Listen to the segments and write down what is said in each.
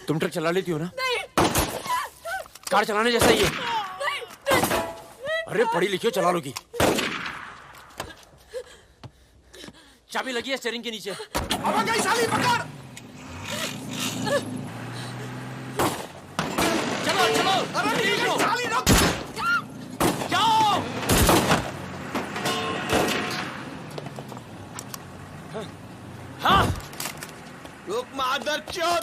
तुम ट्रक चला लेती हो ना? नहीं। कार चलाने जैसा ही है। नहीं। अरे पढ़ी लिखी हो, चला लोगी। चाबी लगी है स्टीयरिंग के नीचे। अब गई साली, पकड़। चलो चलो। अरे ठीक है साली, रुक। जाओ। हाँ। रुक मादरचोद।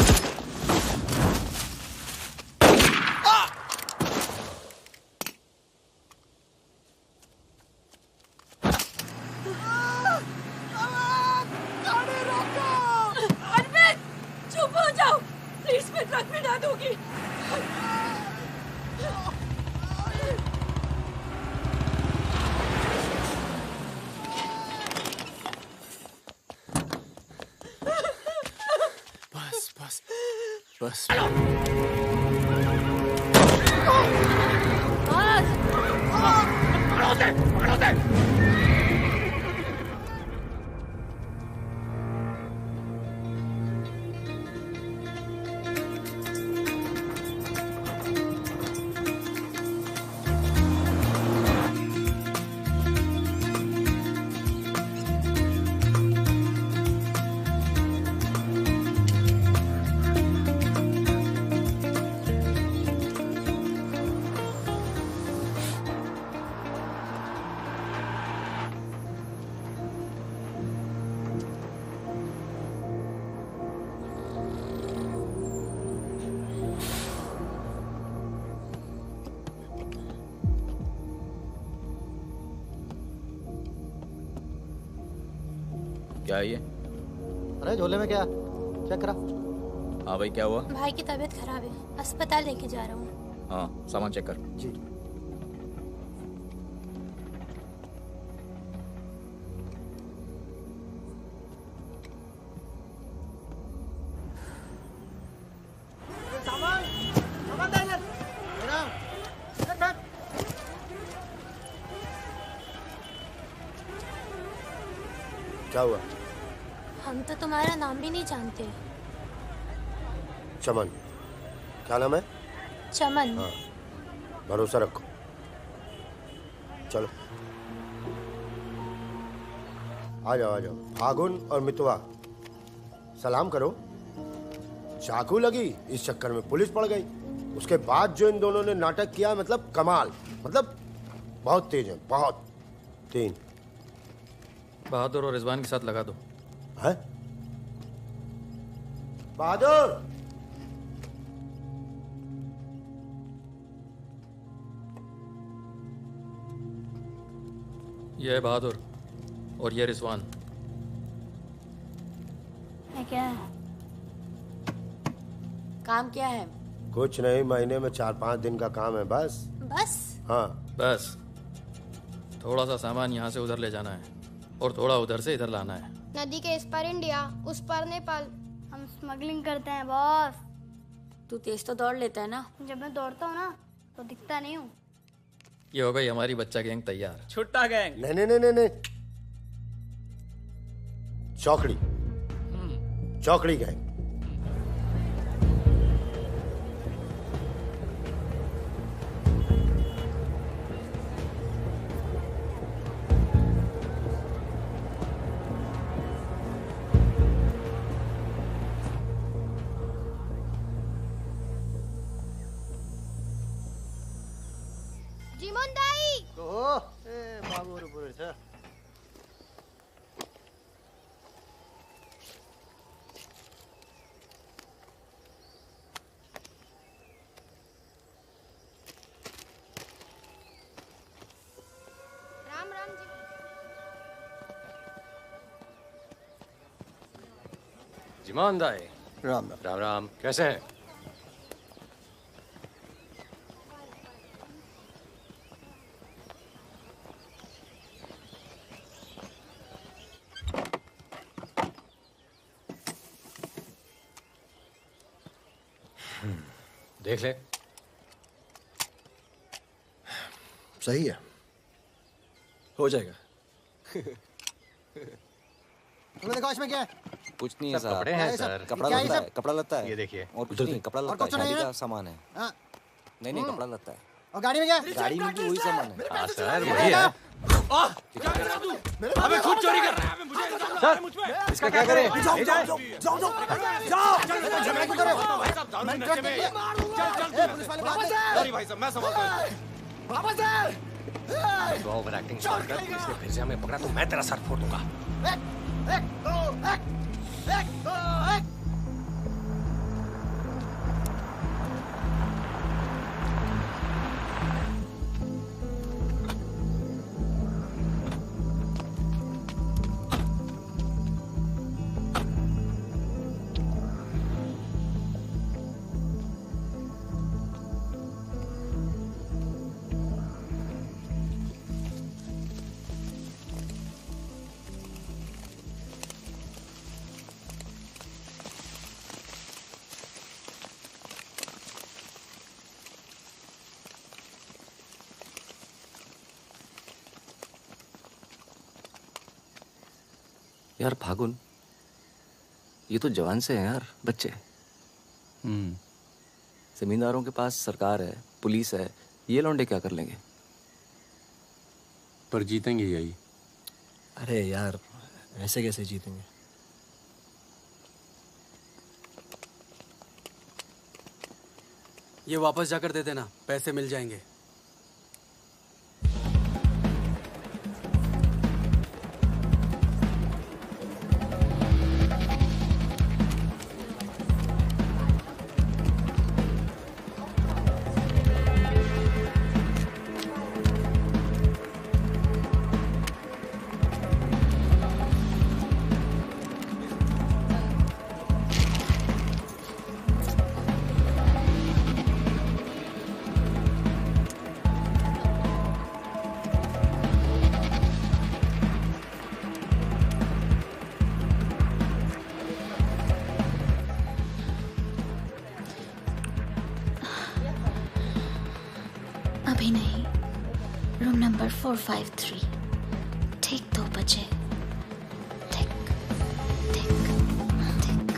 प्लीज मैं ट्रक में ना दूंगी। बस बस बस। पकड़ो दे। क्या है ये? अरे झोले में क्या? चेक करा। हाँ भाई, क्या हुआ? भाई की तबीयत खराब है, अस्पताल लेके जा रहा हूँ। हाँ, सामान चेक कर। जी। सामान दे इधर। क्या हुआ? हम तो तुम्हारा नाम भी नहीं जानते। चमन। क्या नाम है? चमन। हाँ, भरोसा रखो। चलो आ जाओ आ जाओ। फागुन और मितवा, सलाम करो। चाकू लगी, इस चक्कर में पुलिस पड़ गई। उसके बाद जो इन दोनों ने नाटक किया, मतलब कमाल। मतलब बहुत तेज है, बहुत। 3 बहादुर और रिजवान के साथ लगा दो। है? बहादुर। ये है बहादुर और ये रिजवान। क्या है? काम क्या है? कुछ नहीं, महीने में 4-5 दिन का काम है बस। बस? हाँ बस थोड़ा सा सामान यहाँ से उधर ले जाना है और थोड़ा उधर से इधर लाना है। नदी के इस पार इंडिया, उस पार नेपाल। हम स्मगलिंग करते हैं बॉस। तू तेज तो दौड़ लेता है ना? जब मैं दौड़ता हूँ ना तो दिखता नहीं हूँ। ये हो गई हमारी बच्चा गैंग तैयार। छुट्टा गैंग। नहीं नहीं नहीं नहीं, चौकड़ी। चौकड़ी गैंग। जीमन दाई। बाबू ऊपर छ। राम राम जी। जिमान दाई। राम राम। राम राम, कैसे हैं? देख ले। सही है, हो जाएगा। तुम्हें देखो इसमें क्या है? कुछ नहीं है सब साहब। कपड़े हैं सर। कपड़ा क्या है लत्ता सब? है, कपड़ा लत्ता है। ये देखिए। और कुछ नहीं, कपड़ा और लत्ता है, कुछ नहीं शादी है? का सामान है। हाँ, नहीं कपड़ा लत्ता है। और गाड़ी में क्या? गाड़ी में भी वही सामान है। हाँ सर वही है। अबे खुद चोरी कर रहा है। अबे मुझे सर इसका क्या करें? जाओ ले जाए। जाओ जाओ जाओ जाओ झगड़ा क्यों कर रहे हो? भाई साहब दारू मैं नशे ट्रक में। में- ए, पुलिस वाले बात कर। सॉरी भाई साहब मैं संभालता हूँ। वापस आ। तो ओवर एक्टिंग स्टार्ट कर। पुलिस ने फिर से हमें पकड़ा तो मैं तेरा सर फोड़ दूंगा। एक दो एक। यार फागुन, ये तो जवान से हैं यार, बच्चे। जमींदारों के पास सरकार है, पुलिस है, ये लौंडे क्या कर लेंगे? पर जीतेंगे यही। अरे यार ऐसे कैसे जीतेंगे? ये वापस जाकर दे देना, पैसे मिल जाएंगे। अभी नहीं, रूम नंबर 453, ठीक 2 बजे। ठीक ठीक ठीक।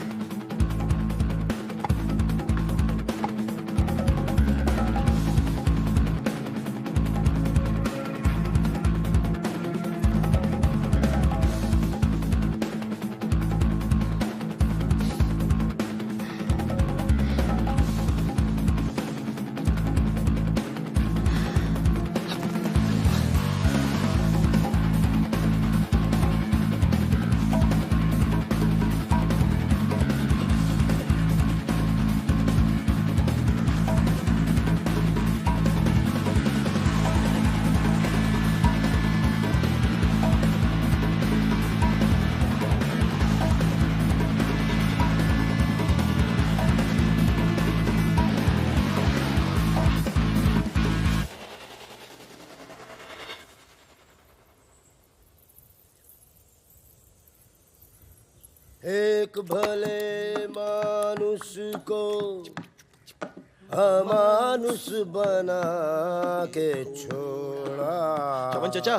एक भले मानुष को अमानुष बना के छोड़ा। चमन चाचा,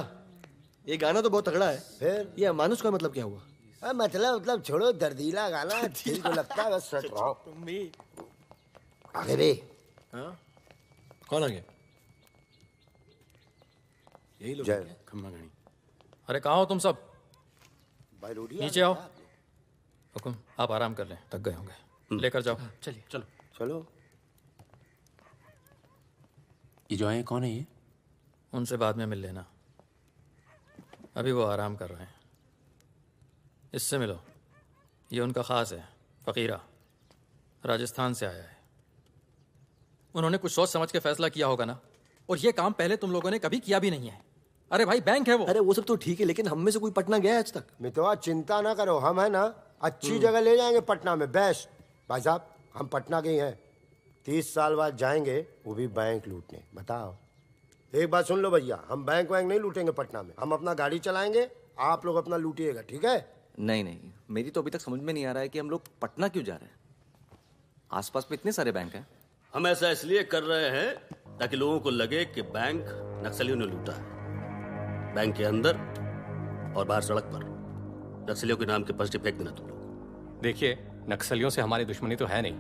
ये गाना तो बहुत तगड़ा है। फिर ये अमानुष का मतलब क्या हुआ? मतलब छोड़ो, दर्दीला गाना दिल को लगता है बस। सट रहो आगे भी। हाँ? कौन आ गया? यही लोग हैं क्या? खम्मा गणी। अरे कहाँ हो तुम सब? भाई रोटी नीचे आओ। हुकुम, आप आराम कर लें, थक गए होंगे। लेकर जाओ। चलिए चलो चलो। ये जो आए कौन है ये? उनसे बाद में मिल लेना, अभी वो आराम कर रहे हैं। इससे मिलो, ये उनका ख़ास है, फ़कीरा, राजस्थान से आया है। उन्होंने कुछ सोच समझ के फैसला किया होगा ना, और ये काम पहले तुम लोगों ने कभी किया भी नहीं है। अरे भाई बैंक है वो। अरे वो सब तो ठीक है, लेकिन हम में से कोई पटना गया है आज तक? मितवा चिंता ना करो, हम है ना अच्छी जगह ले जाएंगे पटना में, बेस्ट। भाई साहब हम पटना के ही हैं, 30 साल बाद जाएंगे, वो भी बैंक लूटने। बताओ, एक बात सुन लो भैया, हम बैंक वैंक नहीं लूटेंगे पटना में, हम अपना गाड़ी चलाएंगे, आप लोग अपना लूटिएगा, ठीक है? नहीं, मेरी तो अभी तक समझ में नहीं आ रहा है कि हम लोग पटना क्यों जा रहे हैं। आसपास में इतने सारे बैंक हैं। हम ऐसा इसलिए कर रहे हैं ताकि लोगों को लगे कि बैंक नक्सलियों ने लूटा है। बैंक के अंदर और बाहर सड़क पर नक्सलियों के नाम के पर्चे फेंक देना तुम लोग। देखिए, नक्सलियों से हमारी दुश्मनी तो है नहीं,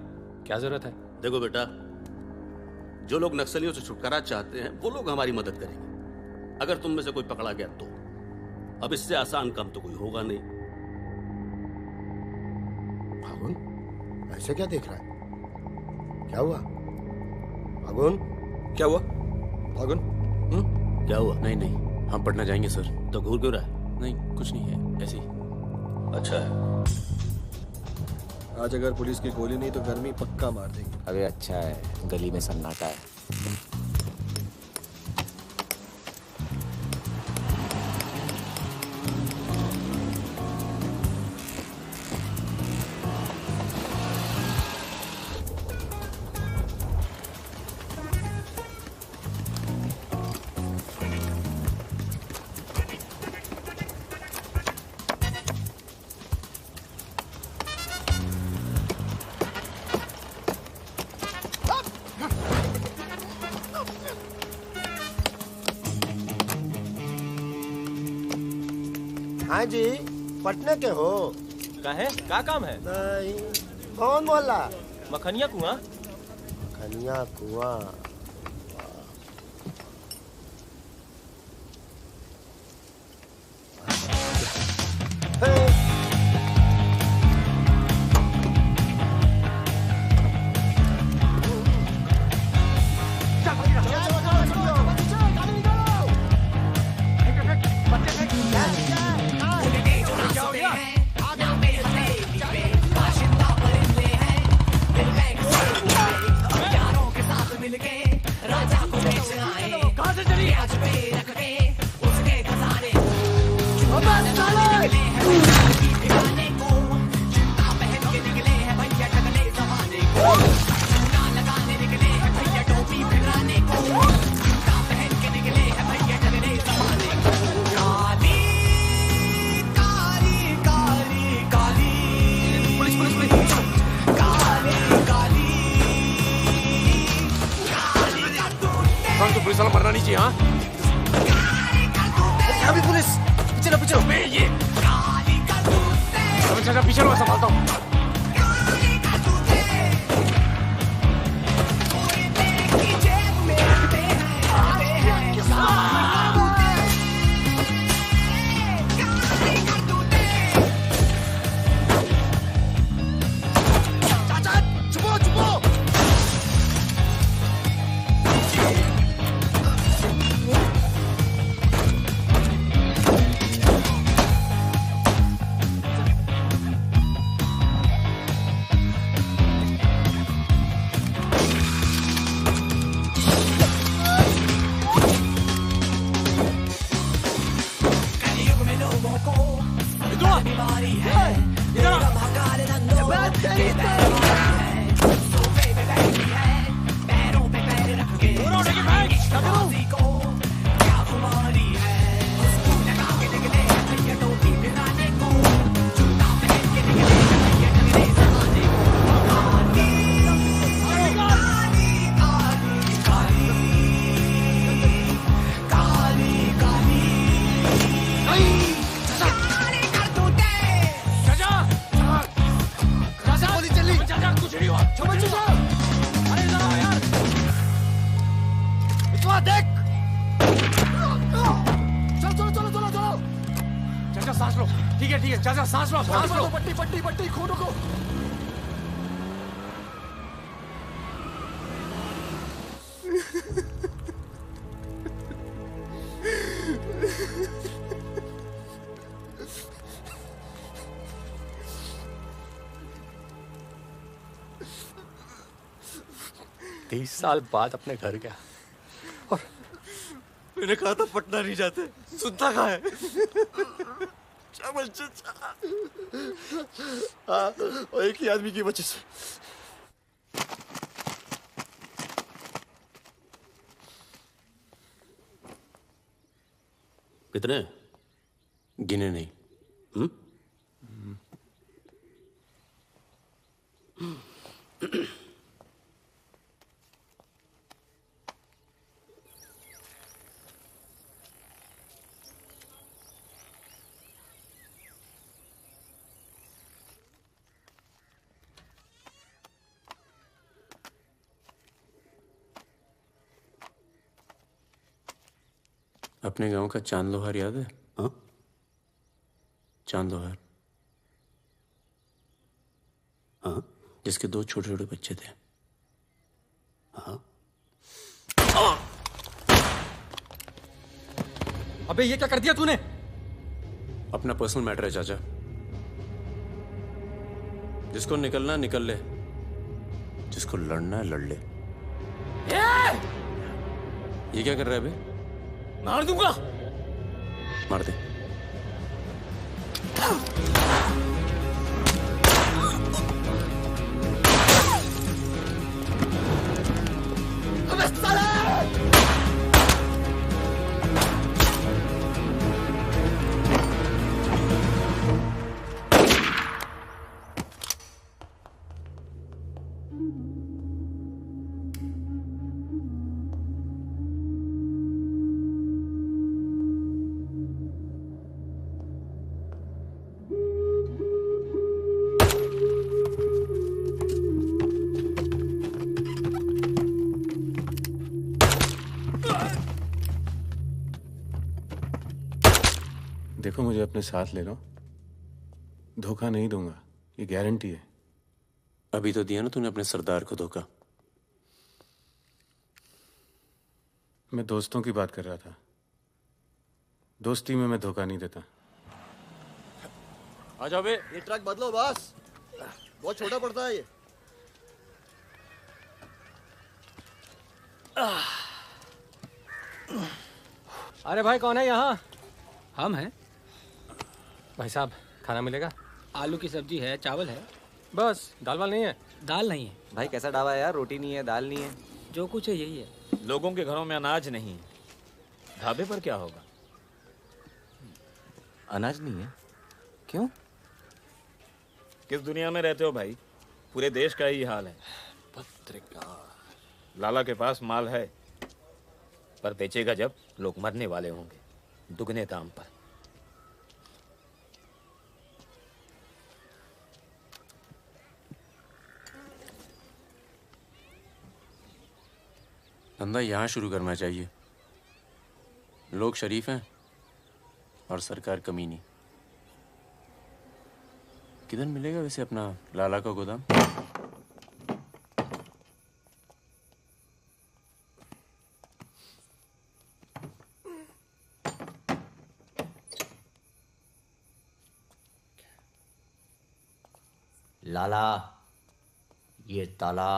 क्या जरूरत है? देखो बेटा, जो लोग नक्सलियों से छुटकारा चाहते हैं वो लोग हमारी मदद करेंगे। अगर तुम में से कोई पकड़ा गया तो अब इससे आसान काम तो कोई होगा नहीं। फागुन ऐसे क्या देख रहा है? क्या हुआ फागुन? क्या हुआ फागुन? क्या हुआ? नहीं नहीं, हम पटना जाएंगे सर। तो घूर क्यों रहा है? नहीं, कुछ नहीं है, ऐसे ही। अच्छा है। आज अगर पुलिस की गोली नहीं तो गर्मी पक्का मार देगी। अबे अच्छा है, गली में सन्नाटा है। हाँ जी, पटना के हो? का है? का काम है? नहीं, कौन मोहल्ला? मखनिया कुआं। मखनिया कुआं। तो पुलिस वाला मरना नहीं चाहिए। हाँ, अभी पुलिस पीछे लो, पीछे लो। ये चाचा पीछे लो, संभालता हूँ। साल बाद अपने घर गया और मैंने कहा था पटना नहीं जाते, सुनता कहाँ है? हाँ, और एक ही आदमी की वजह से। कितने? गिने नहीं। अपने गांव का चांद लोहार याद है? हाँ? चांद लोहार। हाँ? जिसके 2 छोटे छोटे बच्चे थे। हाँ? अबे ये क्या कर दिया तूने? अपना पर्सनल मैटर है चाचा। जिसको निकलना है निकल ले, जिसको लड़ना है लड़ ले। ये क्या कर रहा है बे? मार दूंगा। मार दे। अबे साले! देखो मुझे अपने साथ ले लो, धोखा नहीं दूंगा, ये गारंटी है। अभी तो दिया ना तूने अपने सरदार को धोखा। मैं दोस्तों की बात कर रहा था। दोस्ती में मैं धोखा नहीं देता। आ जाओ बे। ये ट्रक बदलो बॉस, बहुत छोटा पड़ता है ये। अरे भाई कौन है यहाँ? हम हैं। भाई साहब खाना मिलेगा? आलू की सब्जी है, चावल है, बस। दाल वाल नहीं है? दाल नहीं है। भाई कैसा ढाबा है यार, रोटी नहीं है, दाल नहीं है। जो कुछ है यही है। लोगों के घरों में अनाज नहीं, ढाबे पर क्या होगा? अनाज नहीं है? क्यों? किस दुनिया में रहते हो भाई? पूरे देश का ही हाल है। पत्रकार। लाला के पास माल है, पर बेचेगा जब लोग मरने वाले होंगे, दुगने दाम पर। धंधा यहाँ शुरू करना चाहिए। लोग शरीफ हैं और सरकार कमीनी। किधर मिलेगा वैसे अपना लाला का गोदाम? लाला, ये ताला।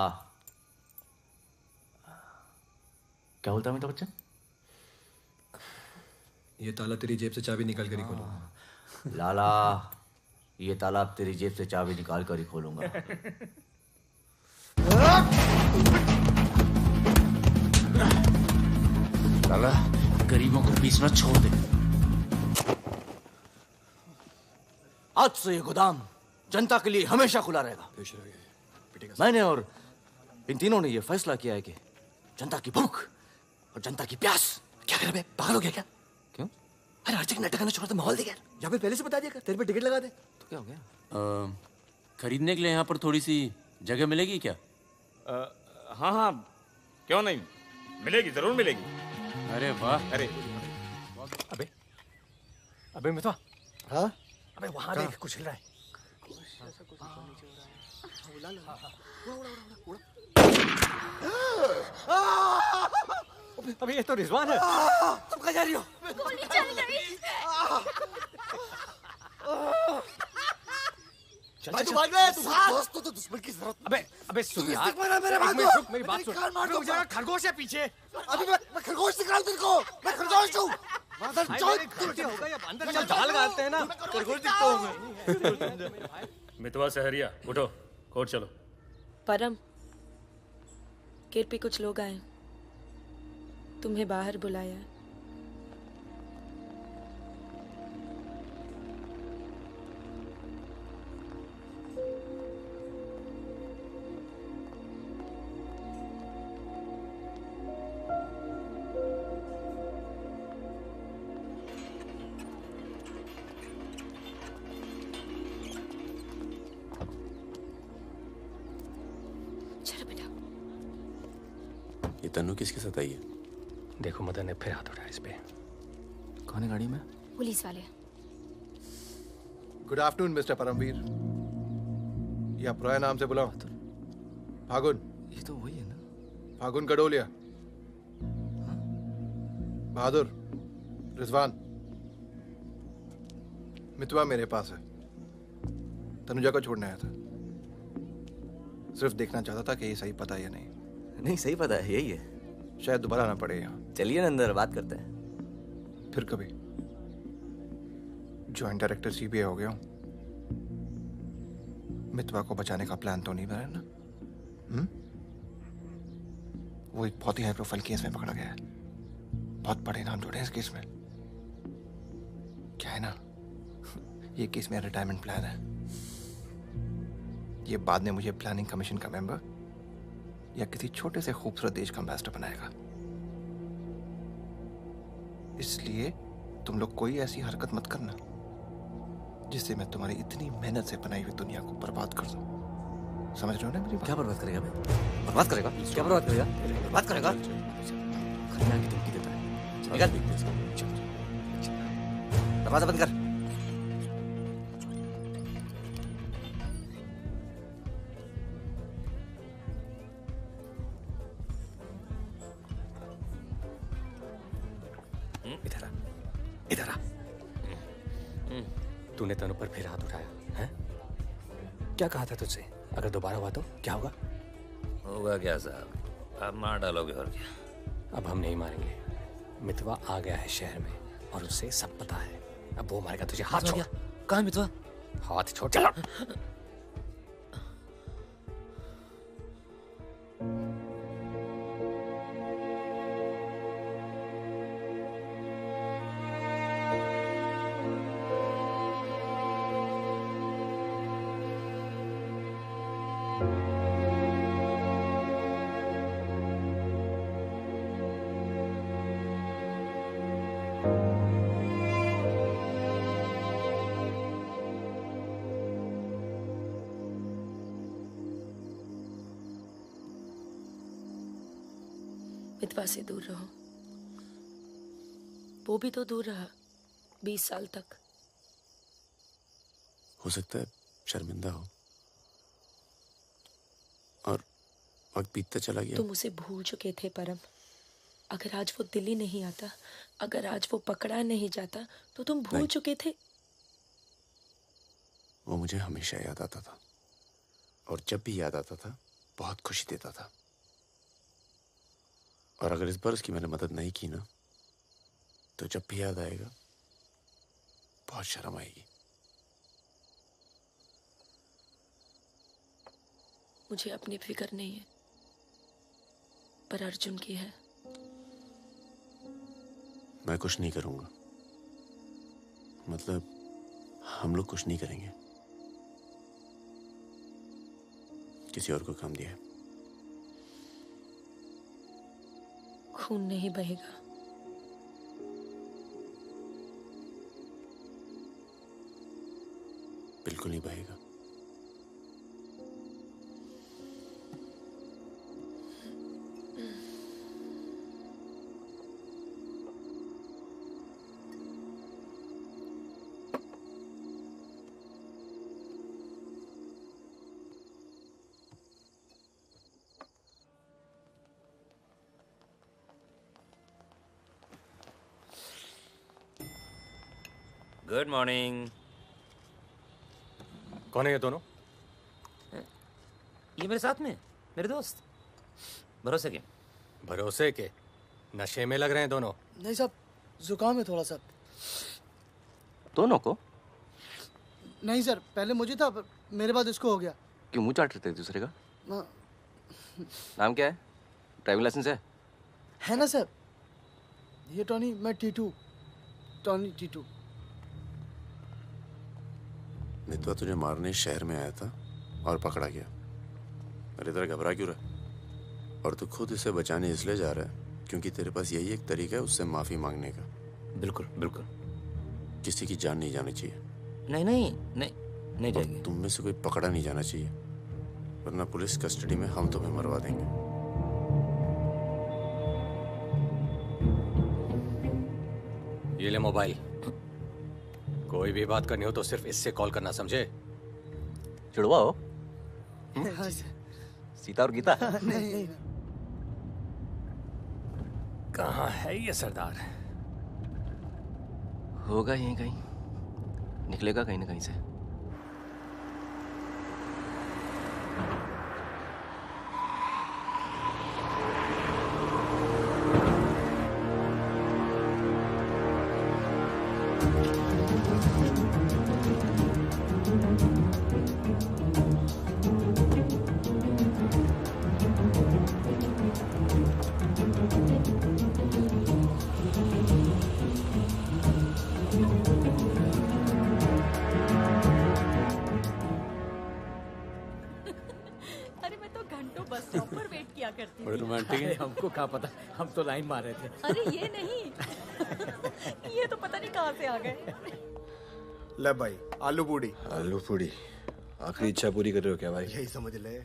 क्या बोलता है मेरा बच्चा? ये ताला तेरी जेब से चाबी निकाल कर ही खोलूंगा। लाला, ये ताला तेरी जेब से चाबी निकाल कर ही खोलूंगा। लाला, गरीबों को बीच में छोड़ दे। आज से ये गोदाम जनता के लिए हमेशा खुला रहेगा। मैंने और इन तीनों ने ये फैसला किया है कि जनता की भूख और जनता की प्यास। क्या कर बे, पागल हो गया क्या? क्यों? अरे हर जगह नाटक करना छोड़ दे, माहौल दे यार। या फिर पहले से बता दिया, तेरे पे टिकट लगा दे। तो क्या हो गया? खरीदने के लिए यहाँ पर थोड़ी सी जगह मिलेगी क्या? हाँ हाँ, क्यों नहीं, मिलेगी, जरूर मिलेगी। अरे वाह। अरे अबे अबे मितवा। हाँ? अबे वहां देख, कुछ हिल रहा है। अबे ये तो रिजवान है। तुम कहाँ जा रही हो? गोली चल गई। भाई तू भाग रहा, तू दोस्त तो दुश्मन की जरूरत। अबे सुन यार, मेरी बात सुन। मुझे खरगोश है पीछे। अभी मैं खरगोश दिख रहा हूँ तेरे को। मैं खरगोश हूँ। अंदर चल, जाल गालते हैं ना। खरगोश दिखता हूँ मैं। मितवा सहरिया, उठो, कोर्ट चलो। परम, गेट पे कुछ लोग आए, तुम्हें बाहर बुलाया। ये तन्नू किसके साथ आई है? देखो मदन ने फिर हाथ उठाया इस पे। कौन है गाड़ी में? पुलिस वाले। Good afternoon mister Paramvir. या पुराने नाम से बुलाओ। फागुन। ये तो वही है ना? फागुन गडोलिया। बहादुर, रिजवान। मितवा मेरे पास है। तनुजा को छोड़ने आया था। सिर्फ देखना चाहता था कि ये सही पता है या नहीं। नहीं, सही पता है, यही है। शायद दोबारा आना पड़े यहाँ। चलिए ना अंदर, बात करते हैं। फिर कभी। जॉइंट डायरेक्टर सीबीआई हो गया हूँ। मितवा को बचाने का प्लान तो नहीं बना ना? वो एक बहुत ही हाई प्रोफाइल केस में पकड़ा गया है। बहुत बड़े नाम जुड़े हैं इस केस में। क्या है ना, ये केस मेरा रिटायरमेंट प्लान है। ये बाद में मुझे प्लानिंग कमीशन का मेंबर या किसी छोटे से खूबसूरत देश का एम्बेसडर बनाएगा। इसलिए तुम लोग कोई ऐसी हरकत मत करना जिससे मैं तुम्हारी इतनी मेहनत से बनाई हुई दुनिया को बर्बाद कर दूं। समझ रहे हो ना मेरी बात? क्या बर्बाद करेगा मैं? बर्बाद करेगा? क्या बर्बाद करेगा? बर्बाद करेगा? खन्ना की धमकी देता है। निकल। दरवाजा बंद कर। इधर आ, इधर आ। तूने तनु पर फिर हाथ उठाया है? क्या कहा था तुझसे? अगर दोबारा हुआ तो क्या होगा? होगा क्या साहब, आप मार डालोगे और क्या? अब हम नहीं मारेंगे। मितवा आ गया है शहर में और उसे सब पता है। अब वो मारेगा तुझे। हाथ छोड़। कहाँ मितवा? हाथ छोड़। चलो। मितवा से दूर रहो। वो भी तो दूर रहा 20 साल तक। हो सकता है शर्मिंदा हो और वक्त बीतता चला गया। तुम उसे भूल चुके थे परम। अगर आज वो दिल्ली नहीं आता, अगर आज वो पकड़ा नहीं जाता तो तुम भूल चुके थे। वो मुझे हमेशा याद आता था और जब भी याद आता था बहुत खुशी देता था। और अगर इस बार उसकी मैंने मदद नहीं की ना तो जब भी याद आएगा बहुत शर्म आएगी। मुझे अपनी फिक्र नहीं है, पर अर्जुन की है। मैं कुछ नहीं करूंगा, मतलब हम लोग कुछ नहीं करेंगे। किसी और को काम दिया है। खून नहीं बहेगा। बिल्कुल नहीं बहेगा। Good morning. कौन है ये दोनों? ये मेरे साथ में मेरे दोस्त। भरोसे के? भरोसे के? नशे में लग रहे हैं दोनों। नहीं साहब, जुकाम है थोड़ा सा। दोनों को? नहीं सर, पहले मुझे था, पर मेरे बाद इसको हो गया। क्यों मुंह चाट रहे थे एक दूसरे का? नाम क्या है? ड्राइविंग लाइसेंस है ना सर? ये टॉनी, मैं टीटू। टॉनी टीटू। मितवा तुझे मारने शहर में आया था और पकड़ा गया। अरे तेरा घबरा क्यों रहा? और तू खुद इसे बचाने इसलिए जा रहा है क्योंकि तेरे पास यही एक तरीका है उससे माफी मांगने का। बिल्कुल बिल्कुल। किसी की जान नहीं जानी चाहिए। नहीं नहीं नहीं नहीं जाएगी। तुम में से कोई पकड़ा नहीं जाना चाहिए, वरना पुलिस कस्टडी में हम तुम्हें मरवा देंगे। ये ये ले मोबाइल। कोई भी बात करनी हो तो सिर्फ इससे कॉल करना, समझे? जुड़वा हो? हाँ, सीता और गीता? नहीं। कहाँ है ये सरदार? होगा यहीं कहीं, निकलेगा कहीं ना कहीं से। अरे मैं तो घंटों बस स्टॉप पर वेट किया करती बड़े थी। रोमांटिक है। हमको क्या पता, हम तो लाइन मार रहे थे। अरे ये नहीं ये तो पता नहीं कहाँ से आ गए। ले भाई, आलू पूड़ी। आलू पूड़ी? आखिरी इच्छा पूरी कर रहे हो क्या भाई? यही समझ ले।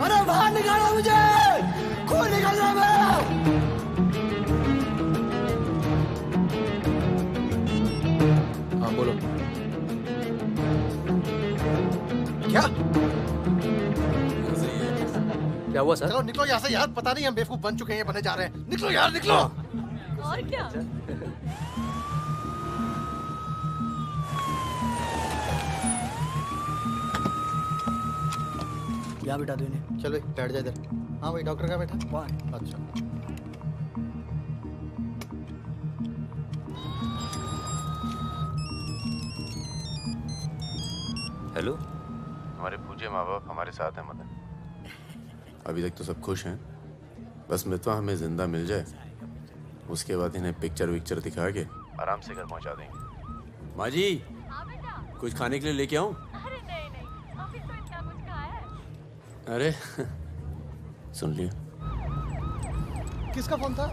अरे बाहर निकालो मुझे, खून निकल रहा है मेरा। हाँ बोलो। क्या? क्या हुआ सर? चलो निकलो यहाँ से यार, पता नहीं हम बेवकूफ बन चुके हैं, बने जा रहे हैं। निकलो यार, निकलो। और क्या? यहाँ बिठा दो इन्हें। चलो बैठ जा इधर। हाँ भाई, डॉक्टर का बैठा। वहाँ। अच्छा। हेलो। हमारे पूज्य माँ बाप हमारे साथ हैं मदन। अभी तक तो सब खुश हैं, बस मितवा हमें जिंदा मिल जाए, उसके बाद इन्हें पिक्चर विक्चर दिखा के आराम से घर पहुंचा देंगे। माँ जी, कुछ खाने के लिए लेके आऊं? अरे नहीं अभी तो इतना कुछ खाया है। अरे सुन लिया। किसका फोन था?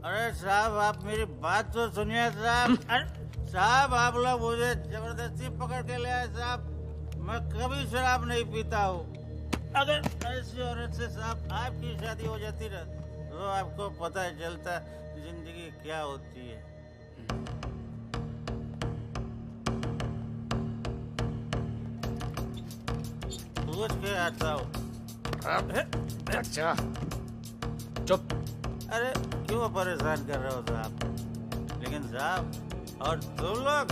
अरे साहब, आप मेरी बात तो सुनिए साहब। अरे साहब, आप लोग मुझे जबरदस्ती पकड़ के ले आए साहब। मैं कभी शराब नहीं पीता हूँ। अगर ऐसी औरत से साहब आपकी शादी हो जाती ना, तो आपको पता चलता जिंदगी क्या होती है। पूछ के आता हूँ। अच्छा चुप। अरे क्यों परेशान कर रहे हो साहब? लेकिन साहब, और तुम लोग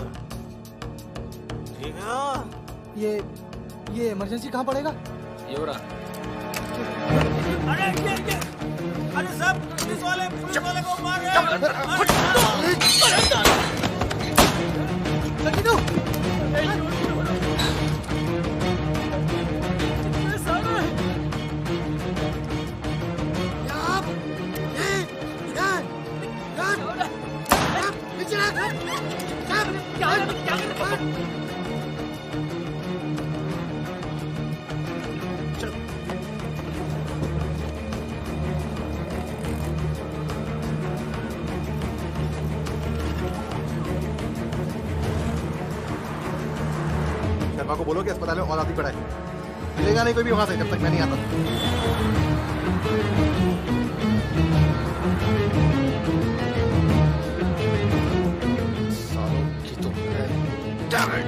ठीक हो? ये इमरजेंसी कहाँ पड़ेगा? ये हो रहा। अरे साहब, पुलिस वाले को मार रहे शर्मा को बोलो कि अस्पताल में और आदमी पड़ा है। मिलेगा नहीं कोई भी वहां से जब तक मैं नहीं आता। सालों की तो Damn it!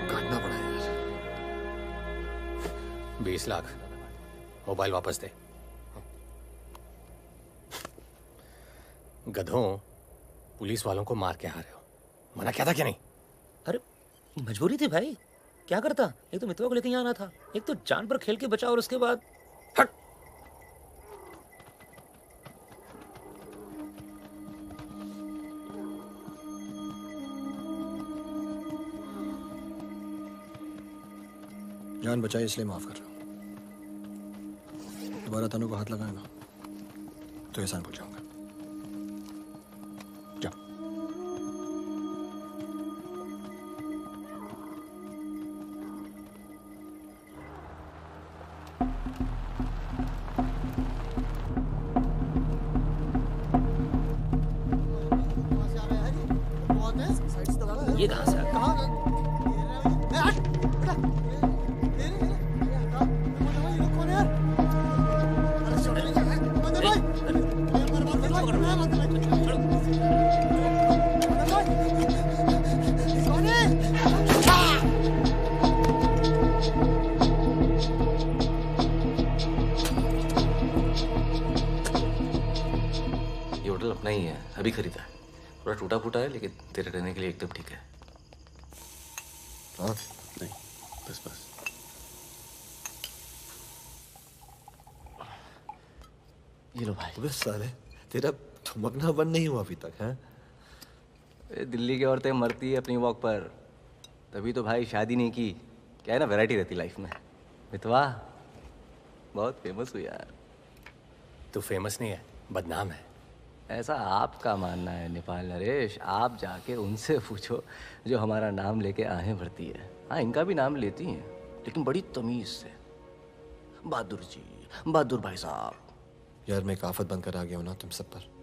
काटना पड़ा यार। 20 लाख मोबाइल वापस दे। गधों, पुलिस वालों को मार के आ रहे हो, मना क्या था क्या नहीं? अरे मजबूरी थी भाई, क्या करता। एक तो मितवा को लेके यहाँ आना था, एक तो जान पर खेल के बचा, और उसके बाद हट। जान बचाई इसलिए माफ कर रहा हूं। दोबारा तनु को हाथ लगाए ना तो एहसान भूल जाऊंगा। जा। ये कहाँ से आ गया? ये होटल अपना ही है, अभी खरीदा है। थोड़ा टूटा फूटा है लेकिन तेरे रहने के लिए एकदम ठीक है। और नहीं, बस बस। ये लो भाई। अबे साले, तेरा थमकना बंद नहीं हुआ अभी तक है? दिल्ली की औरतें मरती है अपनी वॉक पर, तभी तो भाई शादी नहीं की। क्या है ना, वैरायटी रहती लाइफ में। मितवा बहुत फेमस हुई यार। तू फेमस नहीं है, बदनाम है। ऐसा आपका मानना है नेपाल नरेश। आप जाके उनसे पूछो जो हमारा नाम लेके आहें भरती है। हाँ, इनका भी नाम लेती हैं लेकिन बड़ी तमीज से। बहादुर जी, बहादुर भाई साहब। यार मैं एक आफत बनकर आ गया हूं ना तुम सब पर।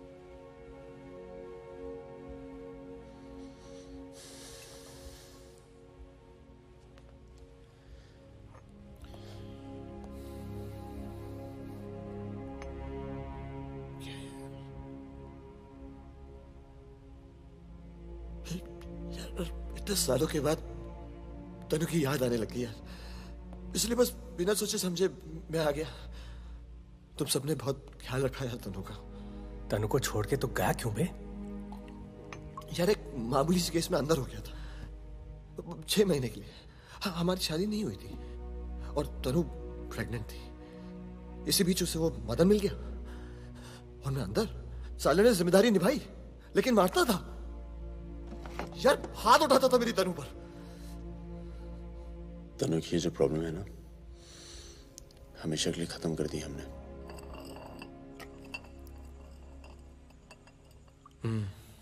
इतने सालों के बाद तनु की याद आने लगी यार, इसलिए बस बिना सोचे समझे मैं आ गया। तुम सबने बहुत ख्याल रखा यार तनु का। तनु को छोड़ के तो गया क्यों बे? यार एक मामूली सी केस में अंदर हो गया था 6 महीने के लिए। हाँ, हमारी शादी नहीं हुई थी और तनु प्रेग्नेंट थी। इसी बीच उसे वो मदन मिल गया और मैं अंदर। साले ने जिम्मेदारी निभाई लेकिन मारता था यार, हाथ उठाता था मेरी तनु पर। तनु की जो प्रॉब्लम है ना, हमेशा के लिए खत्म कर दी हमने।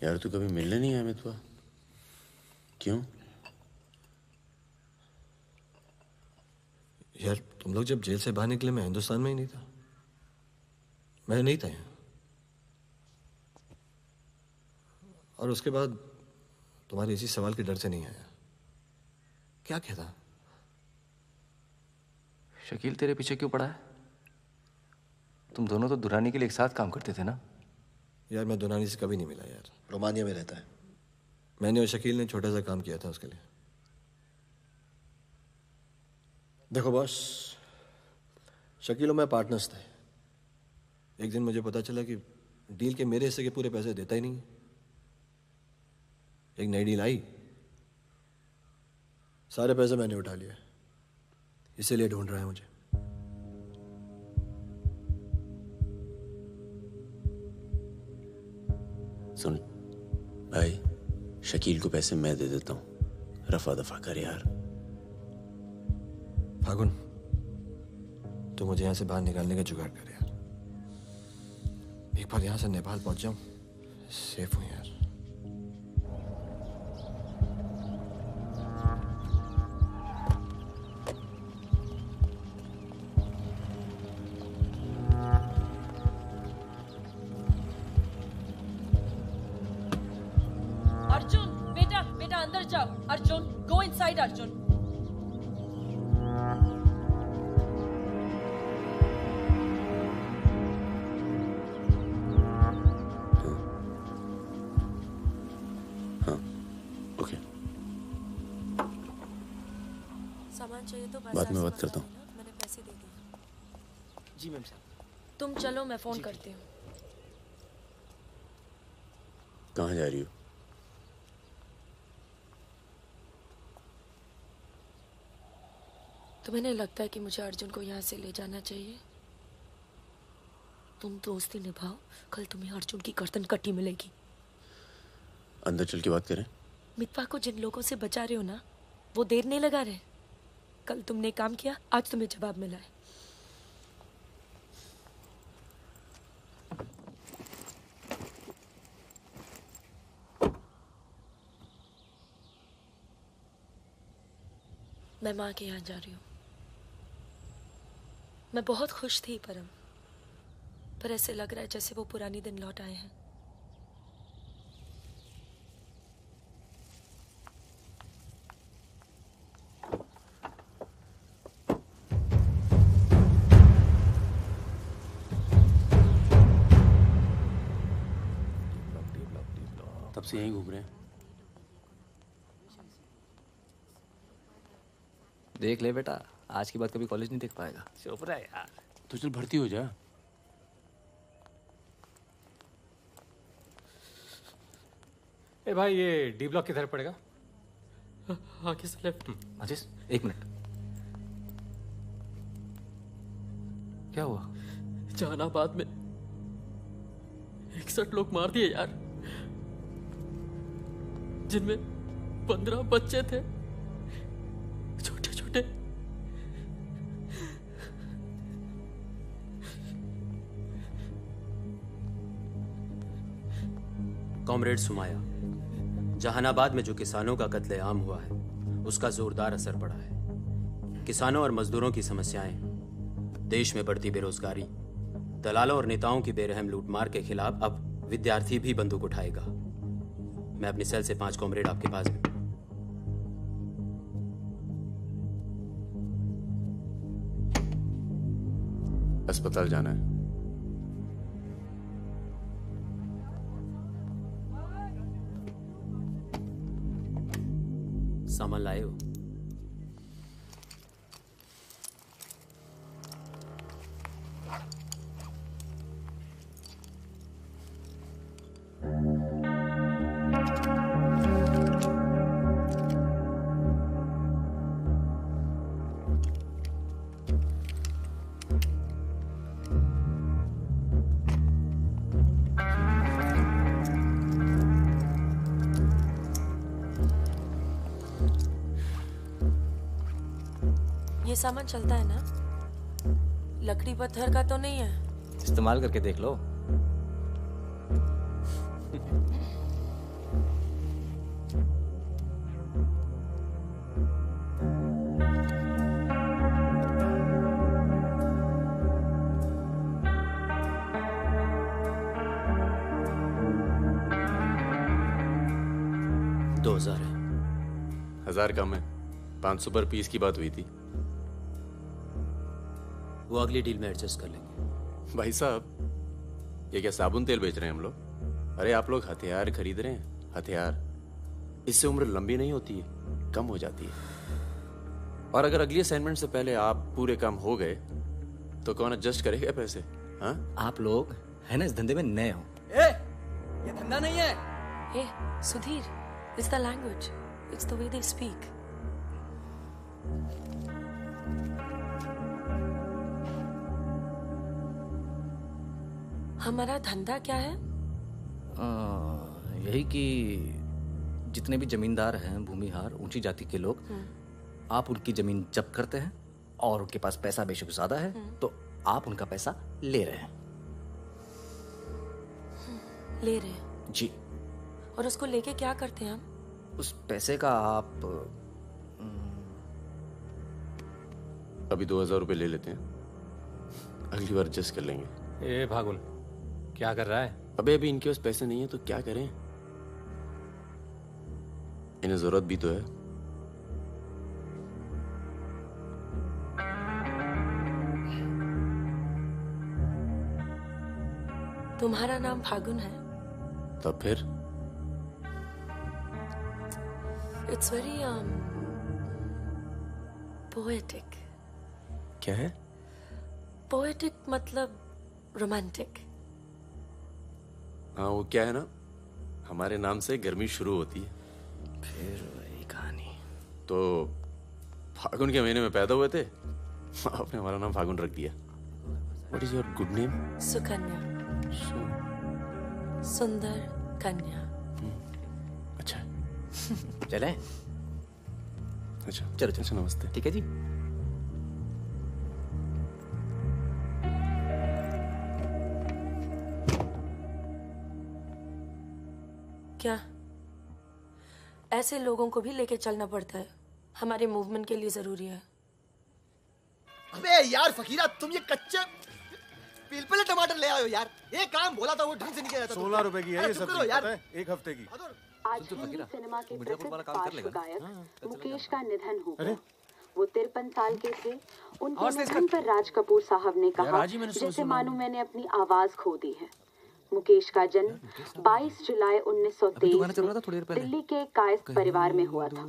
यार तू कभी मिलने नहीं आया मितवा? क्यों? यार तुम लोग जब जेल से बाहर निकले मैं हिंदुस्तान में ही नहीं था। मैं नहीं था यहाँ। और उसके बाद तुम्हारे इसी सवाल के डर से नहीं आया। क्या कहता? शकील तेरे पीछे क्यों पड़ा है? तुम दोनों तो दुरानी के लिए एक साथ काम करते थे ना? यार मैं दुरानी से कभी नहीं मिला यार। रोमानिया में रहता है। मैंने और शकील ने छोटा सा काम किया था उसके लिए। देखो बॉस, शकील और मैं पार्टनर्स थे। एक दिन मुझे पता चला कि डील के मेरे हिस्से के पूरे पैसे देता ही नहीं। एक नई डील आई, सारे पैसे मैंने उठा लिए, इसीलिए ढूंढ रहा है मुझे। सुन भाई, शकील को पैसे मैं दे देता हूँ, रफा दफा कर यार। फागुन, तो मुझे यहाँ से बाहर निकालने का जुगाड़ कर यार। एक बार यहाँ से नेपाल पहुंच जाऊं, सेफ हूं यार। जाओ। Arjun, go inside Arjun. Okay, सामान चाहिए तो बाद में बात करता हूँ। मैंने पैसे दे दिए। जी मैम साहब। तुम चलो, मैं फोन करती हूँ। कहाँ जा रही हो? तुम्हें नहीं लगता है कि मुझे अर्जुन को यहाँ से ले जाना चाहिए? तुम दोस्ती निभाओ, कल तुम्हें अर्जुन की गर्दन कटी मिलेगी। अंदर चल के बात करें। मितवा को जिन लोगों से बचा रहे हो ना, वो देर नहीं लगा रहे। कल तुमने काम किया, आज तुम्हें जवाब मिला है। मैं माँ के यहाँ जा रही हूँ। मैं बहुत खुश थी परम, पर ऐसे लग रहा है जैसे वो पुरानी दिन लौट आए हैं। तब से यहीं घूम रहे हैं। देख ले बेटा, आज के बाद कभी कॉलेज नहीं देख पाएगा। चुप रहा यार। तो चल भर्ती हो जा। ए भाई, ये डी ब्लॉक किधर पड़ेगा? आगे से लेफ्ट। आशीष, एक मिनट। क्या हुआ? जहानाबाद में 61 लोग मार दिए यार, जिनमें 15 बच्चे थे, छोटे छोटे। कॉमरेड सुमाया, जहानाबाद में जो किसानों का कत्लेआम हुआ है उसका जोरदार असर पड़ा है। किसानों और मजदूरों की समस्याएं, देश में बढ़ती बेरोजगारी, दलालों और नेताओं की बेरहम लूटमार के खिलाफ अब विद्यार्थी भी बंदूक उठाएगा। मैं अपनी सेल से 5 कॉमरेड आपके पास भी। अस्पताल जाना है। सामान लाए हो? ये सामान चलता है ना? लकड़ी पत्थर का तो नहीं है? इस्तेमाल करके देख लो। दो 2000 है। 1000 कम है। 500 पर पीस की बात हुई थी। वो अगली डील में एडजस्ट कर लेंगे। भाई साहब, ये क्या साबुन तेल बेच रहे हैं हम लोग? अरे आप लोग हथियार खरीद रहे हैं। हथियार, इससे उम्र लंबी नहीं होती है, कम हो जाती है। और अगर अगली असाइनमेंट से पहले आप पूरे काम हो गए तो कौन एडजस्ट करेगा पैसे? हाँ, आप लोग है ना इस धंधे में नए हो। ये धंधा नहीं है। Hey, Sudhir, it's the language. It's the way they speak. हमारा धंधा क्या है? यही कि जितने भी जमींदार हैं, भूमिहार, ऊंची जाति के लोग, आप उनकी जमीन जब्त करते हैं और उनके पास पैसा बेशक ज्यादा है तो आप उनका पैसा ले रहे हैं। ले रहे हैं? जी। और उसको लेके क्या करते हैं हम? उस पैसे का आप अभी 2000 रुपये ले लेते हैं, अगली बार एडजस्ट कर लेंगे। ए भागुन, क्या कर रहा है? अबे अभी इनके पास पैसे नहीं है तो क्या करें? इन्हें जरूरत भी तो है। तुम्हारा नाम फागुन है? तब फिर इट्स वेरी पोएटिक। क्या है? पोएटिक मतलब रोमांटिक। हाँ वो क्या है ना, हमारे नाम से गर्मी शुरू होती है। फिर वही कहानी। तो फागुन के महीने में पैदा हुए थे, आपने हमारा नाम फागुन रख दिया। What is your good name? Sukanya. सुंदर कन्या। अच्छा चलें? अच्छा चलो अच्छा, नमस्ते। ठीक है जी। क्या ऐसे लोगों को भी लेके चलना पड़ता है? हमारे मूवमेंट के लिए जरूरी है। अबे यार फकीरा, तुम ये कच्चे पिलपिले टमाटर ले आए हो यार। ये काम बोला था वो ढंग से नहीं किया जाता। 16 रुपए की है ये सब्जी, यार। पता है? एक हफ्ते की। आज हिंदी सिनेमा के प्रसिद्ध पार्श्व गायक मुकेश का निधन हो गया। वो 53 साल के थे। उनके निधन पर राज कपूर साहब ने कहा, जैसे मानो मैंने अपनी आवाज खो दी है। मुकेश का जन्म 22 जुलाई 1923 में दिल्ली के कायस्थ परिवार में हुआ था।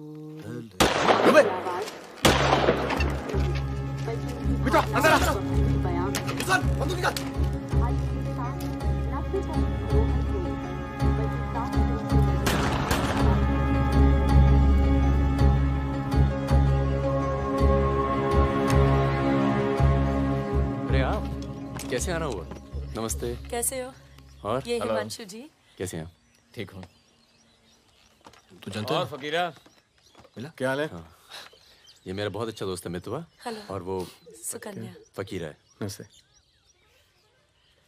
अरे आप कैसे आना हुआ? नमस्ते। कैसे हो? और ये हिमांशु जी। कैसे हैं? ठीक हूँ। तू जानता है? और फकीरा मिला? क्या हाल है? हाँ। ये मेरा बहुत अच्छा दोस्त है मितवा। हेलो। और वो सुकन्या। फकीरा है। नमस्ते।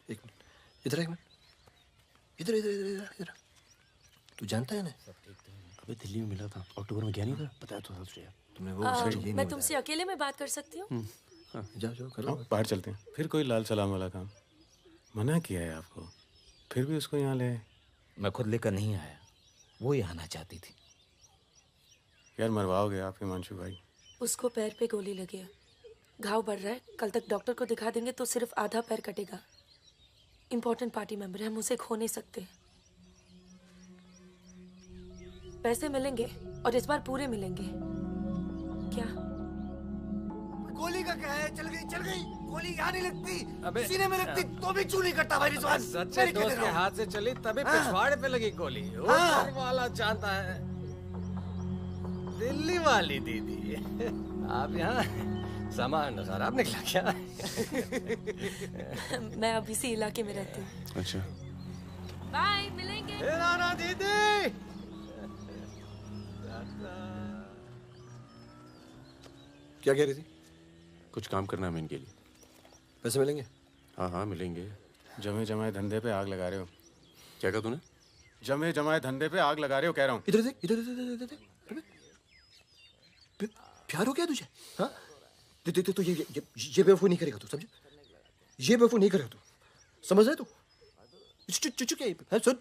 एक मिनट, इधर एक मिनट, इधर इधर इधर इधर। तू जानता है ना? अबे दिल्ली में मिला था, अक्टूबर में गया नहीं था? बताया तो था तुझे। तुमने वो मैं तुमसे अकेले में बात कर सकती हूँ? जाओ जाओ करो। बाहर चलते हैं। फिर कोई लाल सलाम वाला काम? मना किया है आपको, फिर भी उसको यहाँ ले आए। मैं खुद लेकर नहीं आया, वो यहाँ आना चाहती थी। यार मरवाओगे आप हिमांशु भाई। उसको पैर पे गोली लगी है, घाव बढ़ रहा है। कल तक डॉक्टर को दिखा देंगे तो सिर्फ आधा पैर कटेगा। इम्पोर्टेंट पार्टी मेंबर है, हम उसे खो नहीं सकते। पैसे मिलेंगे और इस बार पूरे मिलेंगे। क्या गोली का क्या है? चल गई गोली यहाँ नहीं लगती, सीने में लगती तो भी चू नहीं करता भाई रिजवान। सच्चे दोस्त के हाथ से चली तभी पिछवाड़े पे लगी गोली। ऊपर वाला जानता है। दिल्ली वाली दीदी, आप यहाँ सामान नजाराब निकला क्या? मैं अब इसी इलाके में रहती हूँ। अच्छा बाय, मिलेंगे। ना दीदी। क्या कह रही थी? कुछ काम करना है इनके लिए। पैसे मिलेंगे? हाँ हाँ मिलेंगे। जमे जमाए धंधे पे आग लगा रहे हो। क्या कहा तूने? जमे जमाए धंधे पे आग लगा रहे हो कह रहा हूँ। इधर देख, इधर इधर इधर। प्यार हो गया तुझे? हाँ तो ये बेवकूफ नहीं करेगा तू, समझे? ये बेवकूफ नहीं करेगा तू, समझ रहे तू? चुप क्या सुन।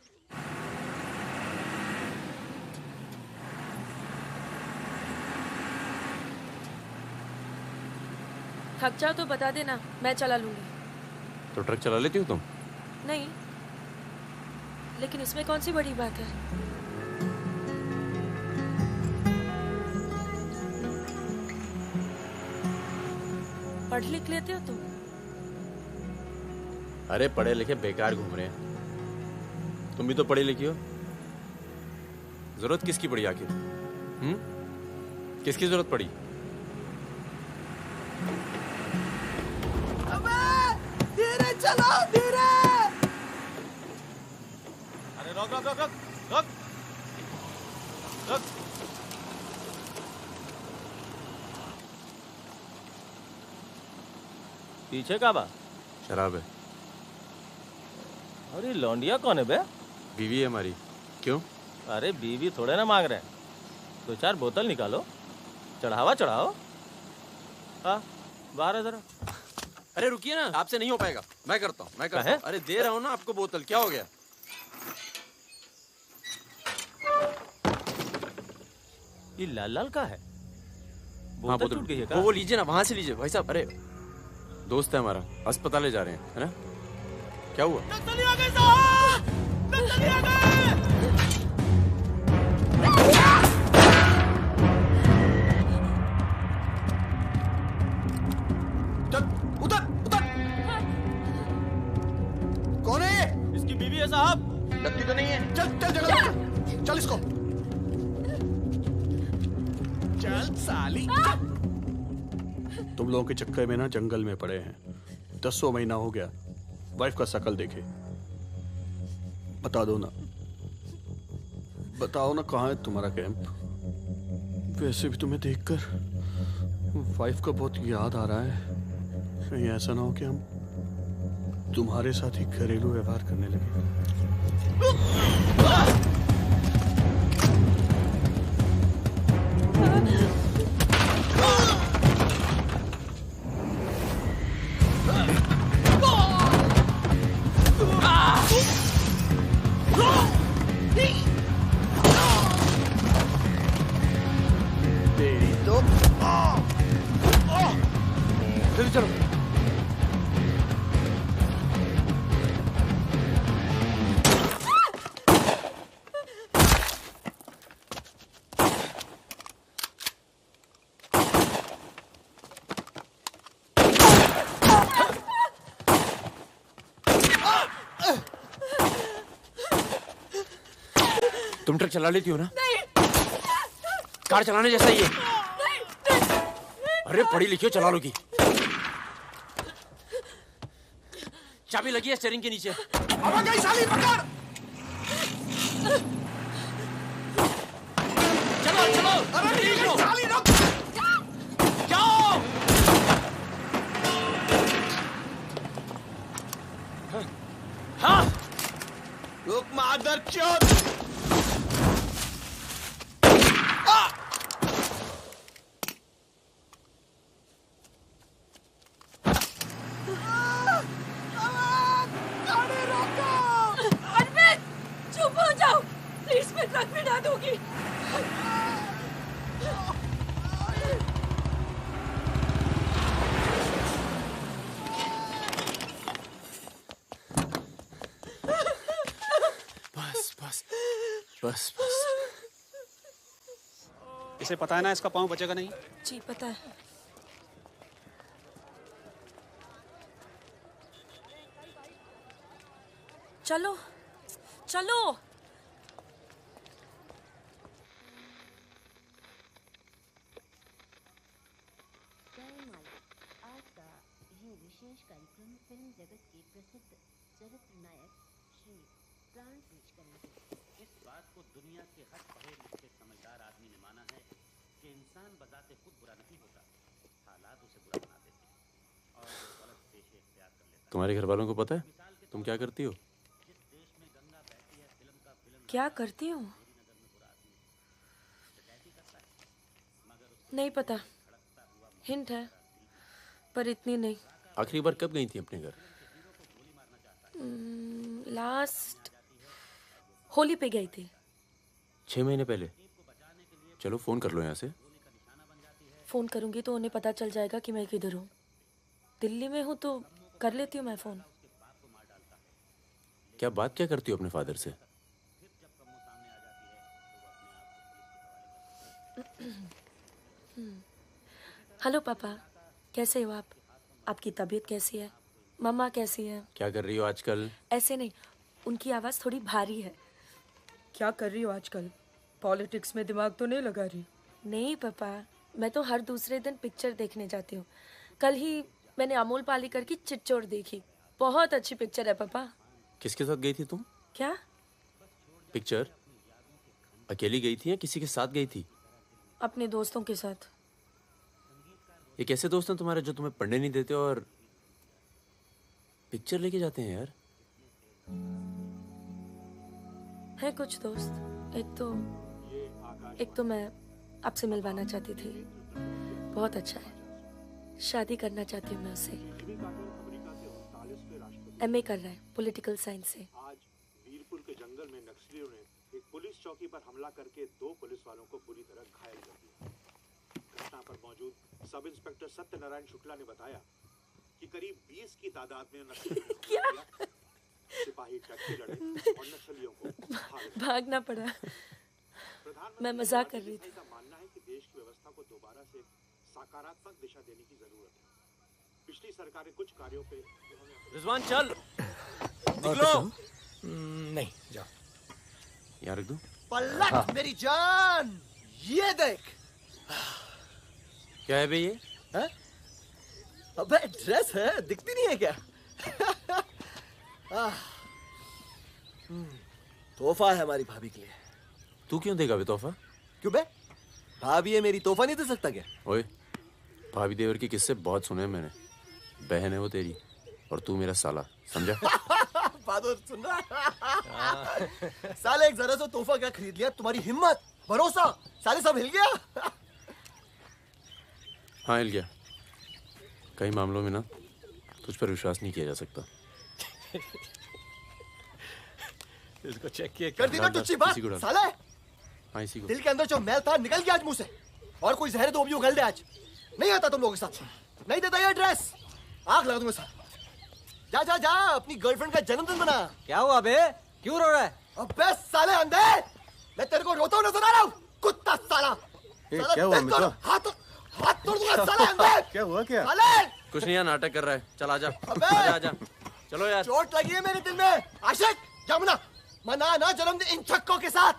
थक जाओ तो बता देना, मैं चला लूंगी। तो ट्रक चला लेती हो तुम? नहीं, लेकिन इसमें कौन सी बड़ी बात है? पढ़ लिख लेते हो तुम? अरे पढ़े लिखे बेकार घूम रहे हैं। तुम भी तो पढ़ी लिखी हो। जरूरत किसकी पड़ी आखिर? किसकी जरूरत पड़ी? धीरे चलो, धीरे। अरे रोक रोक रोक रोक रोक रोक। पीछे का बा? शराब है। अरे लौंडिया कौन है बे? बीवी है हमारी। क्यों? अरे बीवी थोड़े ना मांग रहे हैं, 2-4 बोतल निकालो, चढ़ावा चढ़ाओ। हाँ बाहर है जरा। अरे रुकिए ना, आपसे नहीं हो पाएगा। मैं करता हूँ। अरे दे रहा हूँ ना आपको बोतल, क्या हो गया? ये लाल लाल का है? हाँ बोतल टूट गई है क्या? वो लीजिए ना, वहां से लीजिए भाई साहब। अरे दोस्त है हमारा, अस्पताल ले जा रहे हैं, है ना? क्या हुआ? नक्सली आ गए साहब! नक्सली आ गए! कौन है ये? इसकी बीवी है साहब। लगती तो नहीं है। चल चल जगह, चल इसको। चल साली। तुम लोगों के चक्कर में ना जंगल में पड़े हैं। 10 महीना हो गया, वाइफ का शकल देखे। बता दो ना, बताओ ना कहाँ है तुम्हारा कैंप? वैसे भी तुम्हें देखकर वाइफ का बहुत याद आ रहा है। कहीं ऐसा ना हो कि हम तुम्हारे साथ ही घरेलू व्यवहार करने लगे। चलो तुम ट्रक चला लेती हो ना? कार चलाने जैसा ही है। अरे पढ़ी लिखी हो, चला लोगी। चाबी लगी है स्टीयरिंग के नीचे। अब गई साली, पकड़। चलो चलो, अरे ठीक हो। साली रुक। जाओ। हाँ। रुक मादर चोद। ट्रक में ना दूंगी। बस बस बस बस। इसे पता है ना इसका पाँव बचेगा नहीं? जी पता है। चलो चलो। आज का ये विशेष कार्यक्रम फिल्म जगत के प्रसिद्ध चरित्र नायक श्री प्राण पेश करेंगे। इस बात को दुनिया के हर पढ़े लिखे समझदार आदमी ने माना है कि इंसान बजाते खुद बुरा नहीं होता, हालात उसे बुरा बना देते हैं और गलत पेशे इख्तियार कर लेता है। तुम्हारे घर वालों को पता है तुम क्या करती हो? क्या करती हूँ? नहीं पता, हिंट है पर इतनी नहीं। आखिरी बार कब गई थी अपने घर? लास्ट होली पे गई थी। 6 महीने पहले। चलो फोन कर लो यहाँ से। फोन करूंगी तो उन्हें पता चल जाएगा कि मैं किधर हूँ। दिल्ली में हूँ तो कर लेती हूँ मैं फोन। क्या बात क्या करती हो अपने फादर से? हेलो पापा, कैसे हो आप? आपकी तबीयत कैसी है? मम्मा कैसी है? क्या कर रही हो आजकल? ऐसे नहीं, उनकी आवाज़ थोड़ी भारी है। क्या कर रही हो आजकल? पॉलिटिक्स में दिमाग तो नहीं लगा रही? नहीं पापा, मैं तो हर दूसरे दिन पिक्चर देखने जाती हूँ। कल ही मैंने अमोल पालेकर की चिट्चोर देखी। बहुत अच्छी पिक्चर है पापा। किसके साथ गई थी तुम? क्या? पिक्चर अकेली गई थी या किसी के साथ गई थी? अपने दोस्तों के साथ। ये कैसे दोस्त हैं तुम्हारे जो तुम्हें पढ़ने नहीं देते और पिक्चर लेके जाते हैं यार? है कुछ दोस्त। एक तो मैं आपसे मिलवाना चाहती थी। बहुत अच्छा है। शादी करना चाहती हूँ मैं उससे। MA कर रहा है पॉलिटिकल साइंस से। आज वीरपुर के जंगल में नक्सलियों ने एक पुलिस चौकी पर हमला करके 2 पुलिस वालों को बुरी तरह घायल कर दिया। घटना पर मौजूद सब इंस्पेक्टर सत्यनारायण शुक्ला ने बताया कि करीब 20 की तादाद में नक्सली सिपाही टक्के लड़े और नक्सलियों को भागना पड़ा। मैं मजाक कर रही थी। का मानना है कि देश की व्यवस्था को दोबारा से सकारात्मक दिशा देने की जरूरत है। पिछली सरकारें कुछ कार्यों पे रिजवान चल निकलो। नहीं जाओ। यहाँ रख दूं? पलट हाँ। मेरी जान, ये देख। क्या है बे ये? है? अबे ड्रेस है, दिखती नहीं है क्या? तोहफा है हमारी भाभी के लिए। तू क्यों देगा बे तोहफा? क्यों बे? भाभी है मेरी, तोहफा नहीं दे सकता क्या? ओए, भाभी देवर के किस्से बहुत सुने हैं मैंने। बहन है वो तेरी और तू मेरा साला, समझा? बहादुर सुन रहा? साले एक जरा सा तोहफा क्या खरीद लिया? तुम्हारी हिम्मत, भरोसा, साले सब हिल गया। हाँ हिल गया। कई मामलों में ना तुझ पर विश्वास नहीं किया जा सकता। इसको चेक किए कर दी ना टुच्ची बात, साले। हाँ इसी को। दिल के अंदर जो मैल था निकल गया आज मुंह से। और कोई जहर दो भी उगल दे आज। नहीं आता तुम लोगों के साथ। नहीं देता ये ड्रेस, आग लगा दूंगा साथ। जा जा जा, अपनी गर्लफ्रेंड का जन्मदिन मना। क्या हुआ बे? क्यों रो रहा है? अबे साले अंधे, मैं तेरे को रोता हुआ नजर आ रहा हूँ, कुत्ता साला। क्या हुआ मित्रा? हाथ तोड़ दूंगा साले अंधे। क्या हुआ क्या? साले कुछ नहीं यार, नाटक कर रहा है। चल आजा। अबे आजा आजा। चलो यार। चोट लगी है मेरे दिल में। आशिक जमुना मना ना जन्मदिन इन छक्कों के साथ।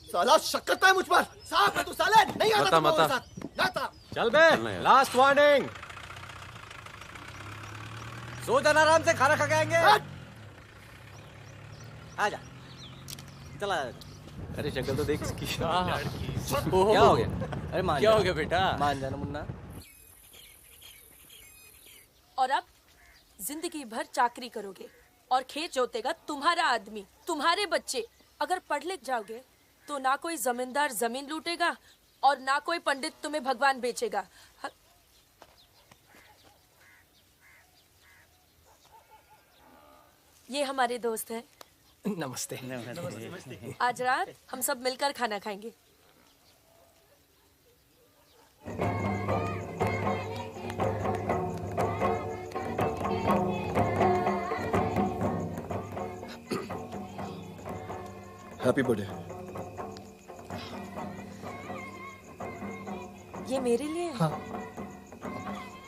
साला शक करता है मुझ पर। साफ है तू साले, नहीं आता तुम लोगों के साथ। जाता। चल बे, लास्ट वार्निंग। सो जाना आराम से, खाना खा के आएंगे। आजा चला। अरे शक्ल तो देख इसकी। क्या हो गया? अरे मान क्या जा। हो गया बेटा? मान जाना मुन्ना। और अब जिंदगी भर चाकरी करोगे और खेत जोतेगा तुम्हारा आदमी, तुम्हारे बच्चे। अगर पढ़ लिख जाओगे तो ना कोई जमींदार जमीन लूटेगा और ना कोई पंडित तुम्हें भगवान बेचेगा। ये हमारे दोस्त हैं। नमस्ते। आज रात हम सब मिलकर खाना खाएंगे। Happy birthday. ये मेरे लिए है? हाँ।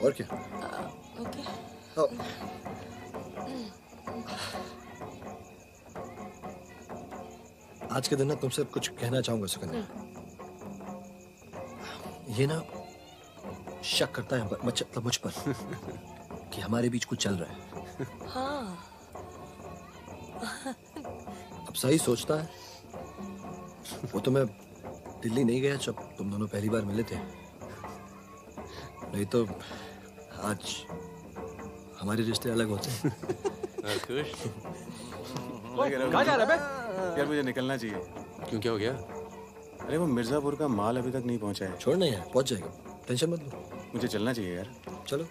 और क्या? ओके। आज के दिन ना तुमसे कुछ कहना चाहूंगा सुकन्या। ये ना शक करता है मतलब मुझ पर कि हमारे बीच कुछ चल रहा है। हाँ। अब सही सोचता है। वो तो मैं दिल्ली नहीं गया जब तुम दोनों पहली बार मिले थे। नहीं तो आज हमारे रिश्ते अलग होते हैं। खुश? कहाँ जा रहा है बे? यार मुझे निकलना चाहिए। क्यों, क्या हो गया? अरे वो मिर्जापुर का माल अभी तक नहीं पहुंचा है। छोड़ना यार, पहुंच जाएगा, टेंशन मत लो। मुझे चलना चाहिए यार। चलो।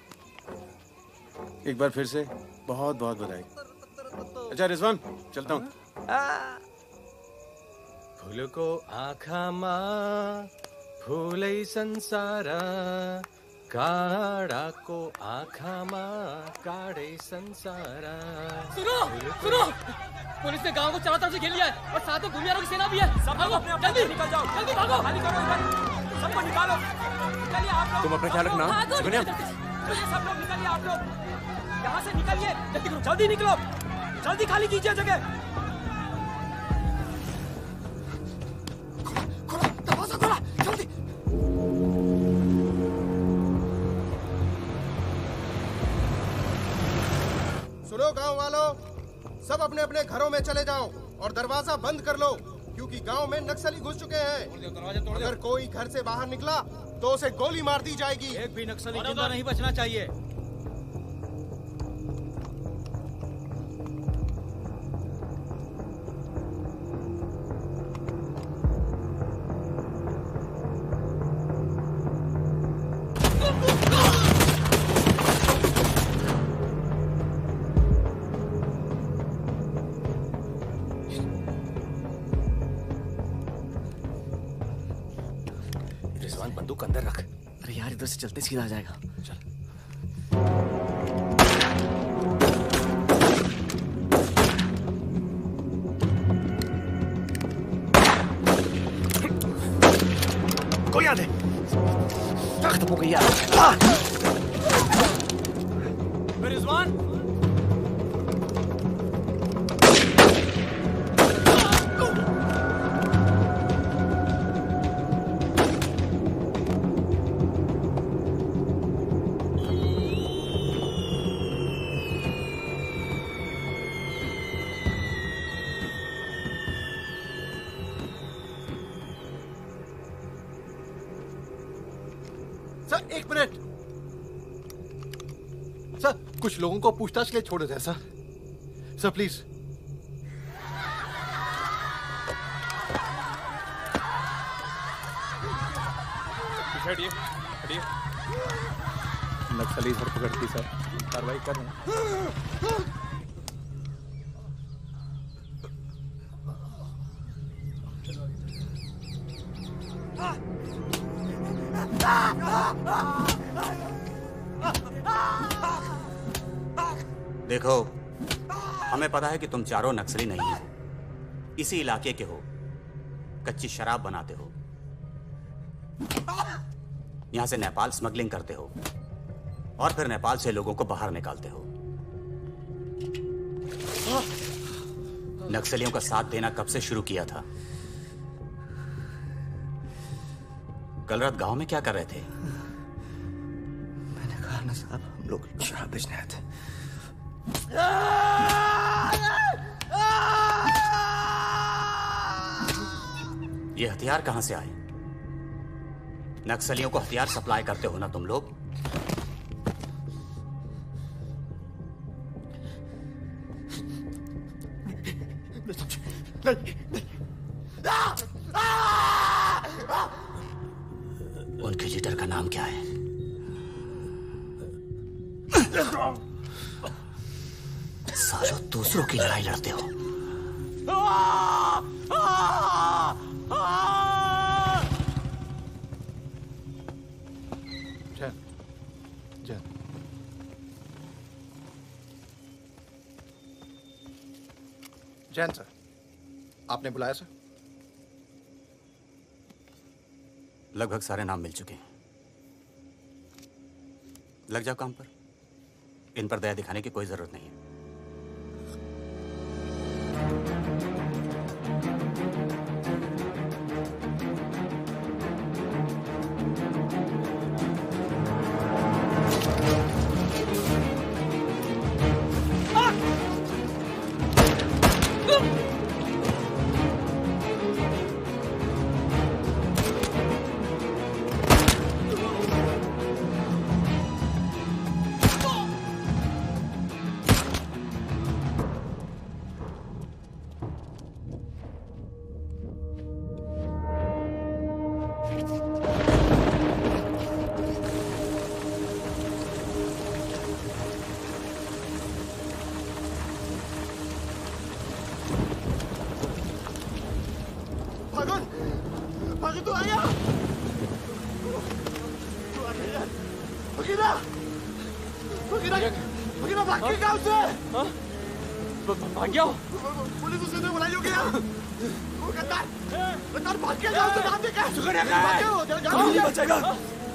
एक बार फिर से बहुत बहुत बधाई। अच्छा रिजवान, चलता हूँ। फूल को आखा माँ फूलै संसार, काड़ा को आखा माँ काड़े संसार। सुनो सुनो, पुलिस ने गांव को चारों तरफ से घेर लिया है और साथ में भूमियारों की सेना भी है। सब भागो, जल्दी निकल जाओ, जल्दी भागो, सबको निकालो। निकलिए आप लोग। तुम अपना ख्याल रखना। सुकन्या। सब लोग निकलिए, आप लोग यहाँ से निकलिए, जल्दी करो, जल्दी निकलो, जल्दी खाली कीजिए जगह। दरवाजा खोला, जल्दी। सुनो गांव वालों, सब अपने अपने घरों में चले जाओ और दरवाजा बंद कर लो, क्योंकि गांव में नक्सली घुस चुके हैं। अगर कोई घर से बाहर निकला तो उसे गोली मार दी जाएगी। एक भी नक्सली जिंदा नहीं बचना चाहिए। रिजवान बंदूक अंदर रख। अरे यार इधर से चलते सीधा आ जाएगा। चल। कोई आ दे। खत्म हो गई यार। रिजवान सर एक मिनट। सर कुछ लोगों को पूछताछ के लिए छोड़ देते हैं सर। Sir please. हटिए हटिए। नक्सली धरपकड़ की सर, कार्रवाई कर रहे हैं। देखो, हमें पता है कि तुम चारों नक्सली नहीं हो, इसी इलाके के हो, कच्ची शराब बनाते हो, यहां से नेपाल स्मगलिंग करते हो और फिर नेपाल से लोगों को बाहर निकालते हो। नक्सलियों का साथ देना कब से शुरू किया था? कल रात गांव में क्या कर रहे थे? मैंने कहा ना साहब, हम लोग शराब बेचने आए थे। ये हथियार कहां से आए? नक्सलियों को हथियार सप्लाई करते हो ना तुम लोग? उनके लीडर का नाम क्या है? सालों दूसरों की लड़ाई लड़ते हो। जैन सर, आपने बुलाया सर? लगभग सारे नाम मिल चुके हैं। लग जाओ काम पर। इन पर दया दिखाने की कोई जरूरत नहीं है।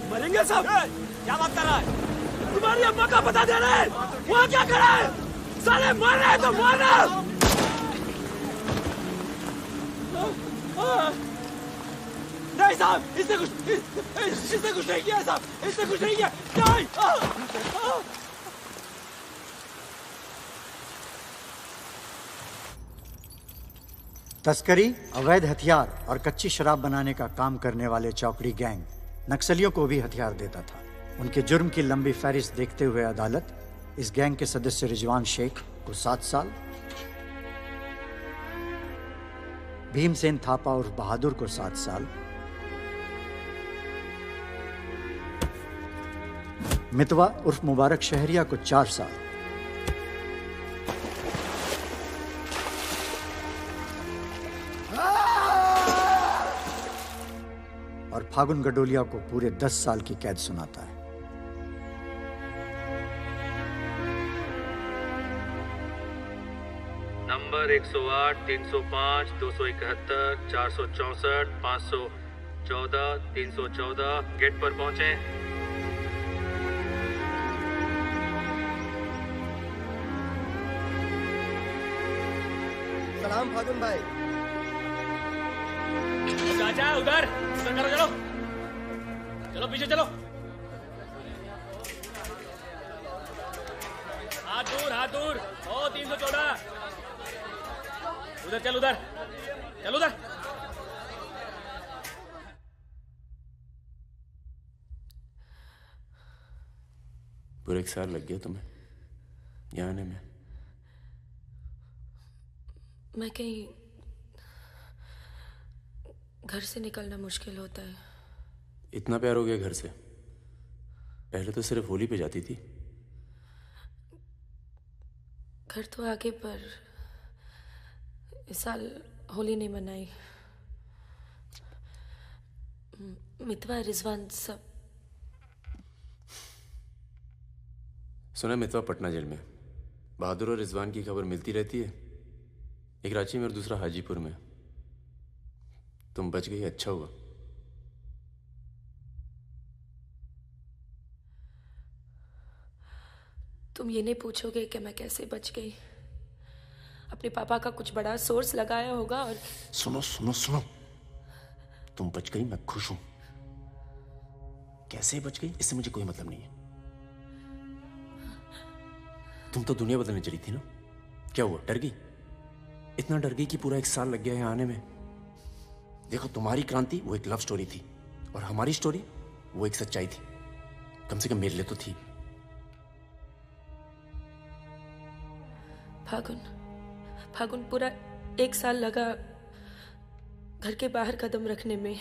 मरेंगे सब। क्या बात कर रहा है? तुम्हारी अम्मा का पता दे रहे हैं। वहाँ क्या कर रहे हैं? साले मर रहे हैं तो मारना। नहीं साहब, इसने कुछ नहीं किया साहब, इसने कुछ नहीं किया। नहीं। तस्करी, अवैध हथियार और कच्ची शराब बनाने का काम करने वाले चौकड़ी गैंग नक्सलियों को भी हथियार देता था। उनके जुर्म की लंबी फहरिस्त देखते हुए अदालत इस गैंग के सदस्य रिजवान शेख को 7 साल, भीमसेन थापा और बहादुर को 7 साल, मितवा उर्फ मुबारक शहरिया को 4 साल, और फागुन गडोलिया को पूरे 10 साल की कैद सुनाता है। नंबर 108, 305, 271, 464, 514, 314 गेट पर पहुंचे। सलाम फागुन भाई। चाचा उधर करो, चलो चलो पीछे चलो। हाथ दूर। ओ 314 उधर चल, उधर। पूरे 1 साल लग गया तुम्हें यहाँ आने में। मैं कहीं घर से निकलना मुश्किल होता है। इतना प्यार हो गया घर से? पहले तो सिर्फ होली पे जाती थी। घर तो आगे, पर इस साल होली नहीं मनाई। मितवा, रिजवान सब। सुना मितवा पटना जेल में। बहादुर और रिजवान की खबर मिलती रहती है, एक रांची में और दूसरा हाजीपुर में। तुम बच गई, अच्छा हुआ। तुम ये नहीं पूछोगे कि मैं कैसे बच गई? अपने पापा का कुछ बड़ा सोर्स लगाया होगा। और सुनो, तुम बच गई, मैं खुश हूं। कैसे बच गई इससे मुझे कोई मतलब नहीं है। तुम तो दुनिया बदलने चली थी ना, क्या हुआ? डर गई? इतना डर गई कि पूरा 1 साल लग गया यहाँ आने में। देखो, तुम्हारी क्रांति वो एक लव स्टोरी थी, और हमारी स्टोरी वो एक सच्चाई थी। कम से कम मेरे लिए तो थी। फागुन पूरा 1 साल लगा घर के बाहर कदम रखने में,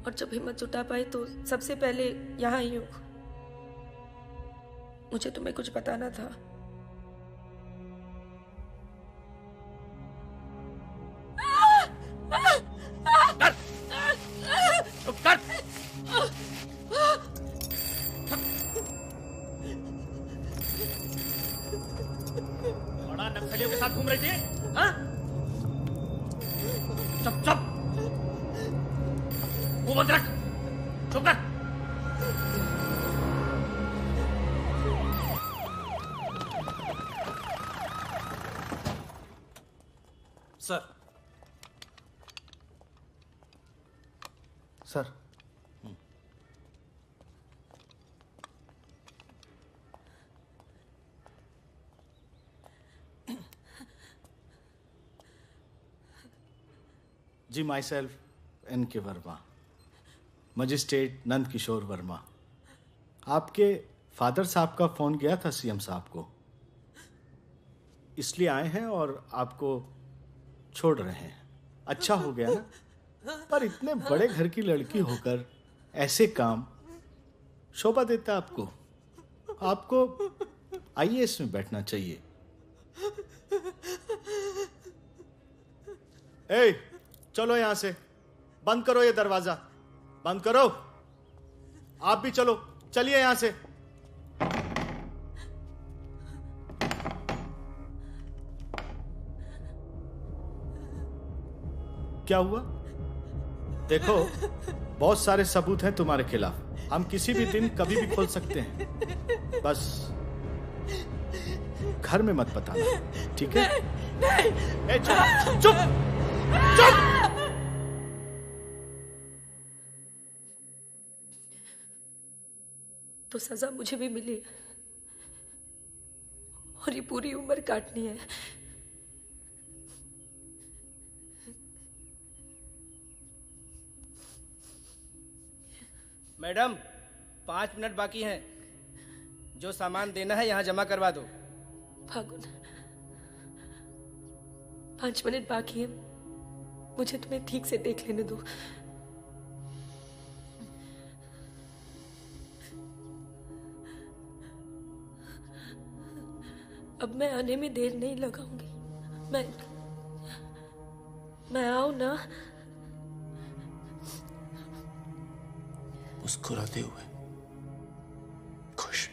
और जब हिम्मत जुटा पाई तो सबसे पहले यहाँ आई हूँ। मुझे तुम्हें कुछ बताना था। बड़ा नक्सलियों के साथ घूम रही थी, हाँ? चुप। मुंह बंद रख, चुप कर। सर। जी, my self NK Verma, magistrate Nand Kishore Verma. आपके फादर साहब का फोन गया था CM साहब को, इसलिए आए हैं और आपको छोड़ रहे हैं। अच्छा हो गया ना, पर इतने बड़े घर की लड़की होकर ऐसे काम शोभा देता आपको। आपको IAS में बैठना चाहिए। चलो यहां से, बंद करो ये दरवाजा, बंद करो। आप भी चलो, चलिए यहां से। क्या हुआ? देखो, बहुत सारे सबूत हैं तुम्हारे खिलाफ। हम किसी भी दिन कभी भी खोल सकते हैं। बस घर में मत बताना, ठीक है? नहीं। चुप। तो सजा मुझे भी मिली, और ये पूरी उम्र काटनी है। मैडम, 5 मिनट बाकी हैं। जो सामान देना है यहाँ जमा करवा दो। फागुन, 5 मिनट बाकी है, मुझे तुम्हें ठीक से देख लेने दो। अब मैं आने में देर नहीं लगाऊंगी। मैं आऊं ना? मुस्कुराते हुए, खुश,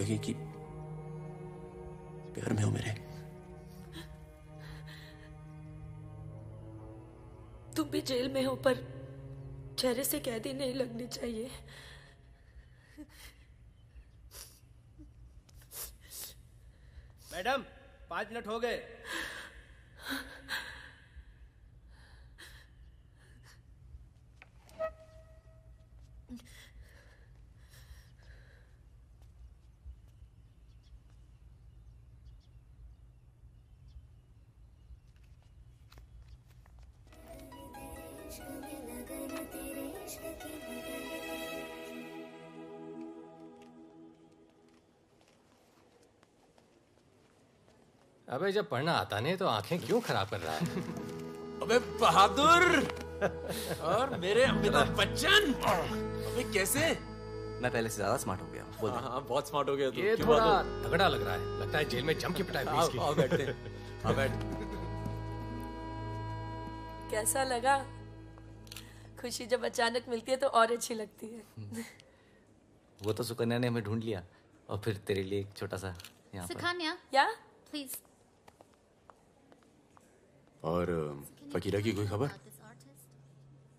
लगे कि प्यार में हो मेरे। तुम भी जेल में हो, पर चेहरे से कैदी नहीं लगनी चाहिए। मैडम 5 मिनट हो गए। अबे जब पढ़ना आता नहीं तो आंखें क्यों खराब कर रहा है? अबे बहादुर और मेरे अमिताभ बच्चन, अबे कैसे? मैं पहले से ज्यादा स्मार्ट हो गया। बोल दे। हाँ, बहुत स्मार्ट हो गया तू। ये थोड़ा तगड़ा लग रहा है। लगता है जेल में जम की पिटाई हुई इसकी। आओ बैठते। आओ बैठ। कैसा लगा? खुशी जब अचानक मिलती है तो और अच्छी लगती है। वो तो सुकन्या ने हमें ढूंढ लिया और फिर तेरे लिए एक छोटा सा यहाँ पर। सुकन्या, या प्लीज। और फकीरा की कोई खबर?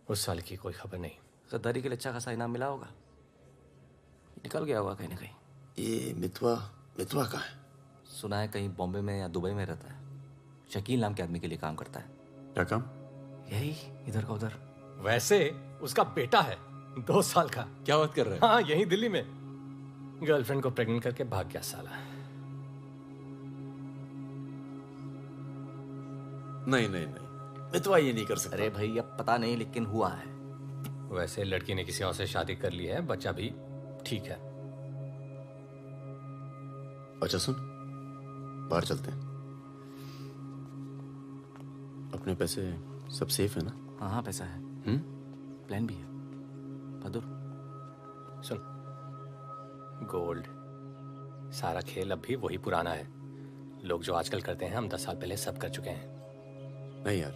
उस साल की कोई खबर नहीं। गद्दारी के लिए अच्छा खासा इनाम मिला होगा, निकल गया होगा कहीं ना कहीं। ये मितवा कहाँ है? सुना है कहीं बॉम्बे में या दुबई में रहता है। शकील नाम के आदमी के लिए काम करता है। क्या काम? यही इधर का उधर। वैसे उसका बेटा है 2 साल का। क्या बात कर रहा है? हाँ, यहीं दिल्ली में गर्लफ्रेंड को प्रेग्नेंट करके भाग गया साला। नहीं, मितवा ये नहीं कर सकता। अरे भाई अब पता नहीं, लेकिन हुआ है। वैसे लड़की ने किसी और से शादी कर ली है, बच्चा भी ठीक है। अच्छा सुन, बाहर चलते हैं। अपने पैसे सब सेफ है ना? हाँ पैसा है। प्लान भी है। बहादुर सुन, गोल्ड सारा खेल अब भी वही पुराना है। लोग जो आजकल करते हैं हम 10 साल पहले सब कर चुके हैं। नहीं यार,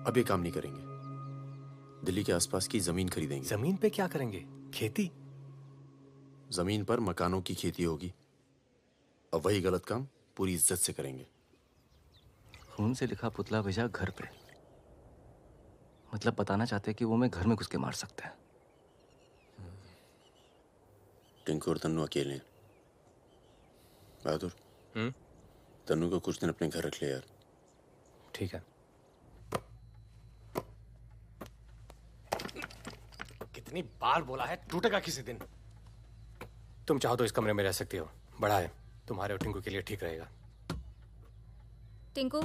अब ये काम नहीं करेंगे। दिल्ली के आसपास की जमीन खरीदेंगे। जमीन पे क्या करेंगे? खेती? जमीन पर मकानों की खेती होगी। अब वही गलत काम पूरी इज्जत से करेंगे। खून से लिखा पुतला भेजा घर पे। मतलब बताना चाहते हैं कि वो मैं घर में घुस के मार सकते हैं। टिंकू और तन्नू अकेले हैं। बहादुर, तन्नू को कुछ दिन अपने घर रख ले यार। ठीक है। कितनी बार बोला है, टूटेगा किसी दिन। तुम चाहो तो इस कमरे में रह सकती हो, बड़ा है, तुम्हारे और टिंकू के लिए ठीक रहेगा। टिंकू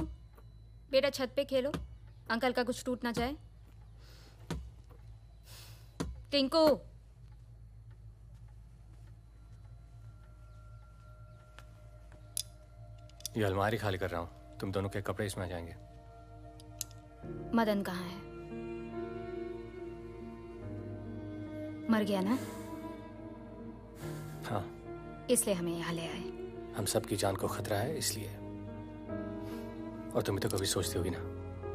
बेटा छत पे खेलो, अंकल का कुछ टूट ना जाए। टिंकू ये अलमारी खाली कर रहा हूँ, तुम दोनों के कपड़े इसमें आ जाएंगे। मदन कहाँ है? मर गया ना? हाँ, इसलिए हमें यहाँ ले आए। हम सबकी जान को खतरा है इसलिए। और तुम तो कभी सोचती होगी ना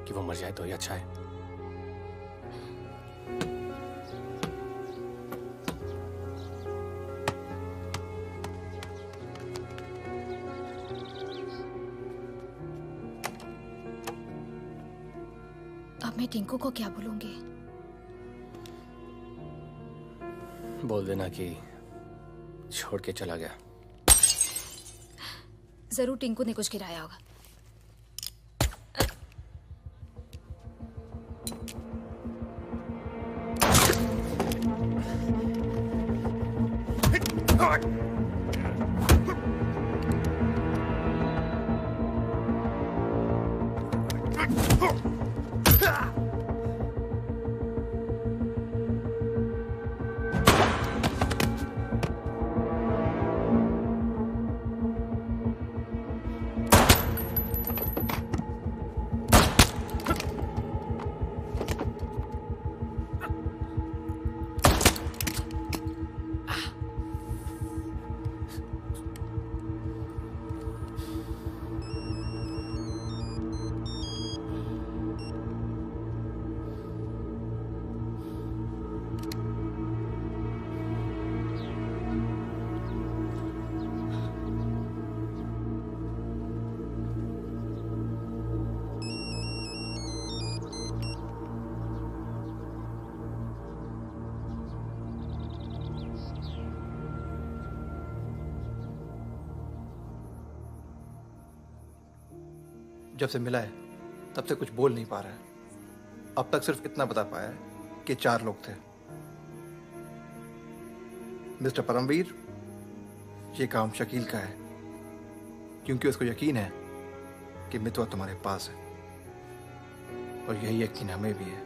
कि वो मर जाए तो ही अच्छा है। अब मैं टिंकू को क्या बोलूंगी? बोल देना कि छोड़ के चला गया। जरूर टिंकू ने कुछ गिराया होगा। जब से मिला है तब से कुछ बोल नहीं पा रहा है। अब तक सिर्फ इतना बता पाया है कि 4 लोग थे। मिस्टर परमवीर, ये काम शकील का है, क्योंकि उसको यकीन है कि मितवा तुम्हारे पास है, और यही यकीन हमें भी है।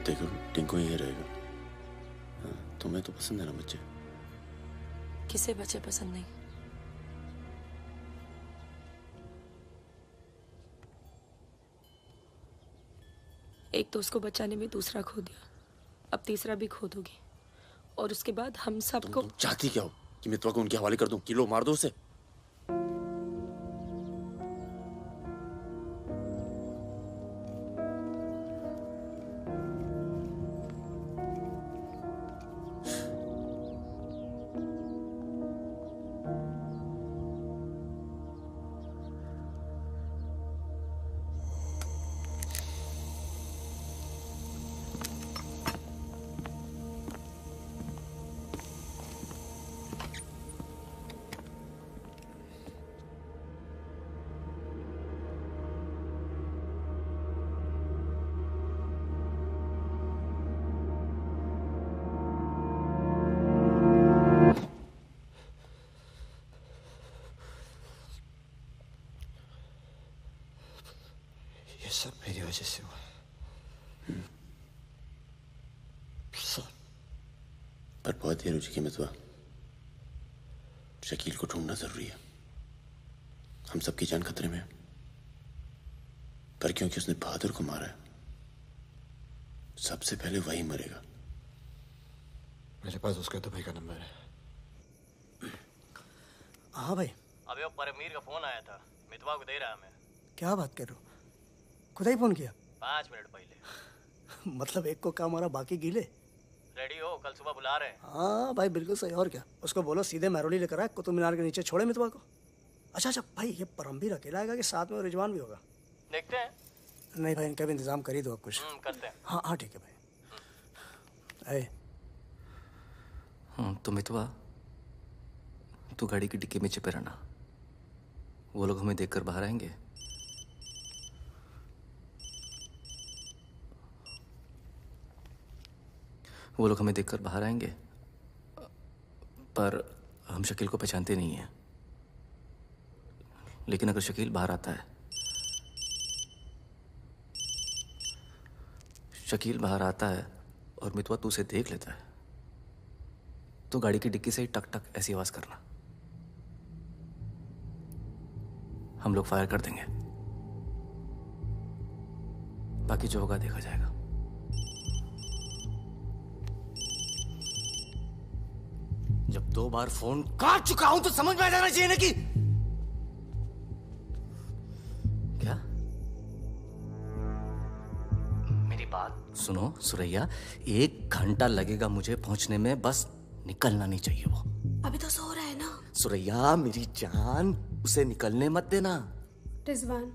देखो टिंकू यही रहेगा। हाँ, तुम्हें तो पसंद है ना बच्चे? किसे बच्चे पसंद नहीं? एक दोस्त को बचाने में दूसरा खो दिया, अब तीसरा भी खो दूंगी, और उसके बाद हम सबको। तुम चाहती क्या हो कि मितवा को उनके हवाले कर दूं? किलो मार दो उसे। ये सब मेरी वजह से हुआ। सब। पर बहुत देर हो चुकी मितवा। शकील को ढूंढना जरूरी है। हम सबकी जान खतरे में है। पर क्योंकि उसने बहादुर को मारा है, सबसे पहले वही मरेगा। मेरे पास उसका दुबई का नंबर है। हाँ भाई। अबे वो परमीर का फोन आया था, मितवा को दे रहा है हमें। क्या बात कर रहे हो? खुदा ही फोन किया? 5 मिनट पहले। मतलब एक को काम हमारा बाकी गीले। रेडी हो, कल सुबह बुला रहे हैं। हाँ भाई बिल्कुल सही। और क्या, उसको बोलो सीधे महरौली लेकर आए, कुतुब मीनार के नीचे छोड़े मितवा को। अच्छा भाई, ये परमवीर अकेला आएगा कि साथ में रिजवान भी होगा? देखते हैं। नहीं भाई, इनका भी इंतजाम कर ही दो आप कुछ। करते हैं। हाँ हाँ ठीक है भाई। तो मितवा, तू गाड़ी की डिक्की में छिपे रहना। वो लोग हमें देखकर बाहर आएंगे। वो लोग हमें देखकर बाहर आएंगे, पर हम शकील को पहचानते नहीं हैं। लेकिन अगर शकील बाहर आता है, शकील बाहर आता है और मितवा तू उसे देख लेता है, तो गाड़ी की डिक्की से ही टक टक ऐसी आवाज करना। हम लोग फायर कर देंगे, बाकी जो होगा देखा जाएगा। जब 2 बार फोन काट चुका हूं तो समझ में आ जाना चाहिए ना कि क्या। मेरी बात सुनो सुरैया, 1 घंटा लगेगा मुझे पहुंचने में, बस निकलना नहीं चाहिए वो। अभी तो सो रहा है ना। सुरैया मेरी जान, उसे निकलने मत देना। रिजवान,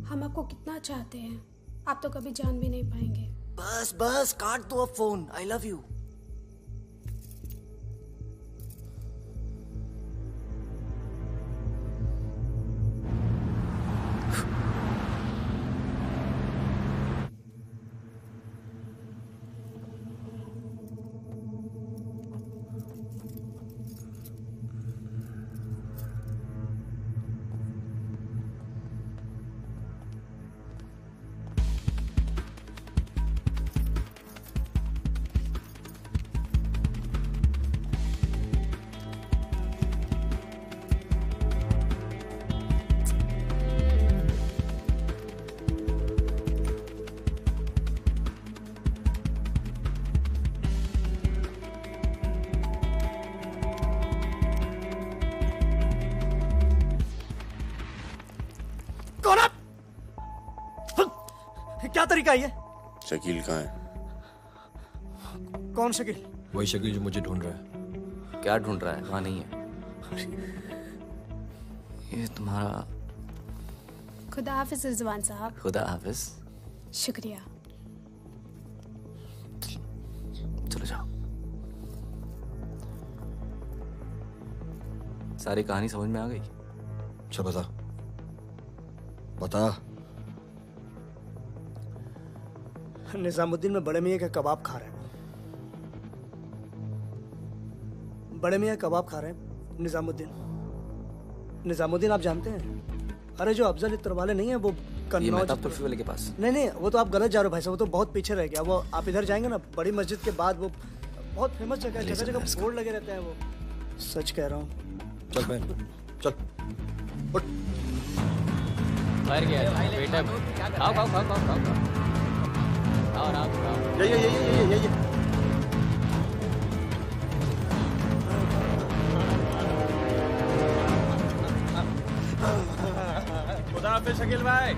हम आपको कितना चाहते हैं, आप तो कभी जान भी नहीं पाएंगे। बस बस काट दो अब फोन। I love you. क्या तरीका है ये? शकील कहाँ है? कौन शकील? वही शकील जो मुझे ढूंढ रहा है। क्या ढूंढ रहा है? वहां नहीं है। ये तुम्हारा। खुदा हाफिज रिजवान साहब। खुदा हाफिज। शुक्रिया। चलो जाओ। सारी कहानी समझ में आ गई? अच्छा बता बता। निजामुद्दीन में बड़े मियाँ का कबाब खा रहे हैं। बड़े मियाँ कबाब खा रहे हैं निजामुद्दीन आप जानते हैं? अरे जो अफजल इत्र वाले नहीं है वो ये मेहताब कुल्फी वाले के पास। नहीं वो तो आप गलत जा रहे हो भाई साहब। वो तो बहुत पीछे रह गया। वो आप इधर जाएंगे ना बड़ी मस्जिद के बाद वो बहुत फेमस जगह है। जगह जगह बोर्ड लगे रहते हैं। वो सच कह रहा हूँ। चल बहन चल उठ। खैर गया बेटा। खाओ खाओ खाओ खाओ खाओ खाओ आराम खाओ। ये खुदा हाफिज शकील भाई।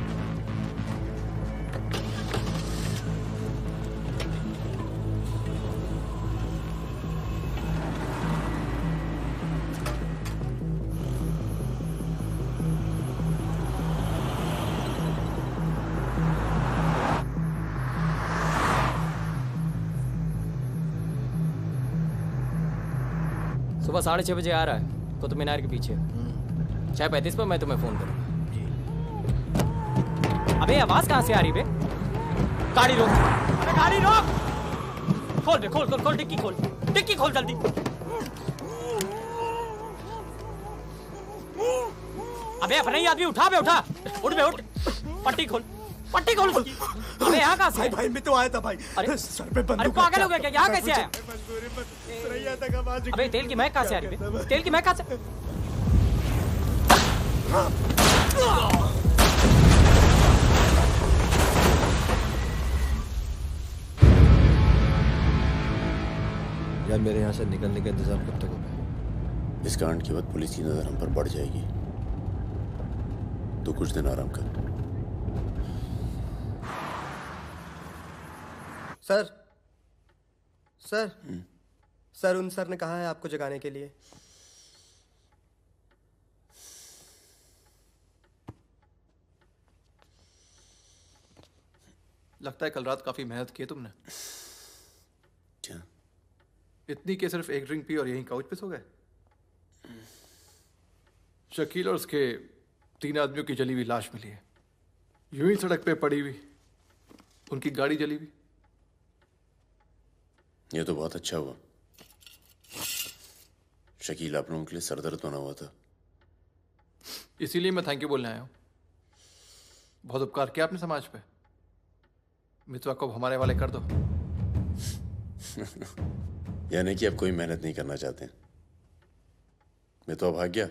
सुबह 6:30 बजे आ रहा है कुतुब मीनार के पीछे। 6:35 पर मैं तुम्हें फोन करूँ। अबे आवाज कहाँ से आ रही बे? गाड़ी रोक। अबे गाड़ी रोक। खोल बे खोल खोल खोल डिक्की खोल। डिक्की खोल जल्दी। अबे अपना ही आदमी उठा बे उठा। उठ बे उठ। पट्टी खोल। पट्टी खोल उसकी। अबे यहाँ कहाँ से? भाई मैं तो आया था भाई। अरे सर पे बंदूक। अरे पागल हो गया क्या? यहाँ कैसे आया? अबे अबे तेल की महक कहाँ से आ रही बे? तेल की महक कहाँ से? यार मेरे यहाँ से निकलने का इंतजाम कब तक होगा? इस कांड के बाद पुलिस की नजर हम पर बढ़ जाएगी। तो कुछ दिन आराम कर। सर उन सर ने कहा है आपको जगाने के लिए। लगता है कल रात काफी मेहनत की है तुमने। क्या? इतनी कि सिर्फ एक ड्रिंक पी और यहीं काउच पे सो गए? शकील और उसके 3 आदमियों की जली हुई लाश मिली है, यूं ही सड़क पे पड़ी हुई। उनकी गाड़ी जली हुई। ये तो बहुत अच्छा हुआ। शकील आप लोगों के लिए सरदर्द बना हुआ था। इसीलिए मैं थैंक यू बोलने आया हूं। बहुत उपकार किया आपने समाज पे। मितवा को हमारे वाले कर दो। यानी कि आप कोई मेहनत नहीं करना चाहते। मितवा भाग गया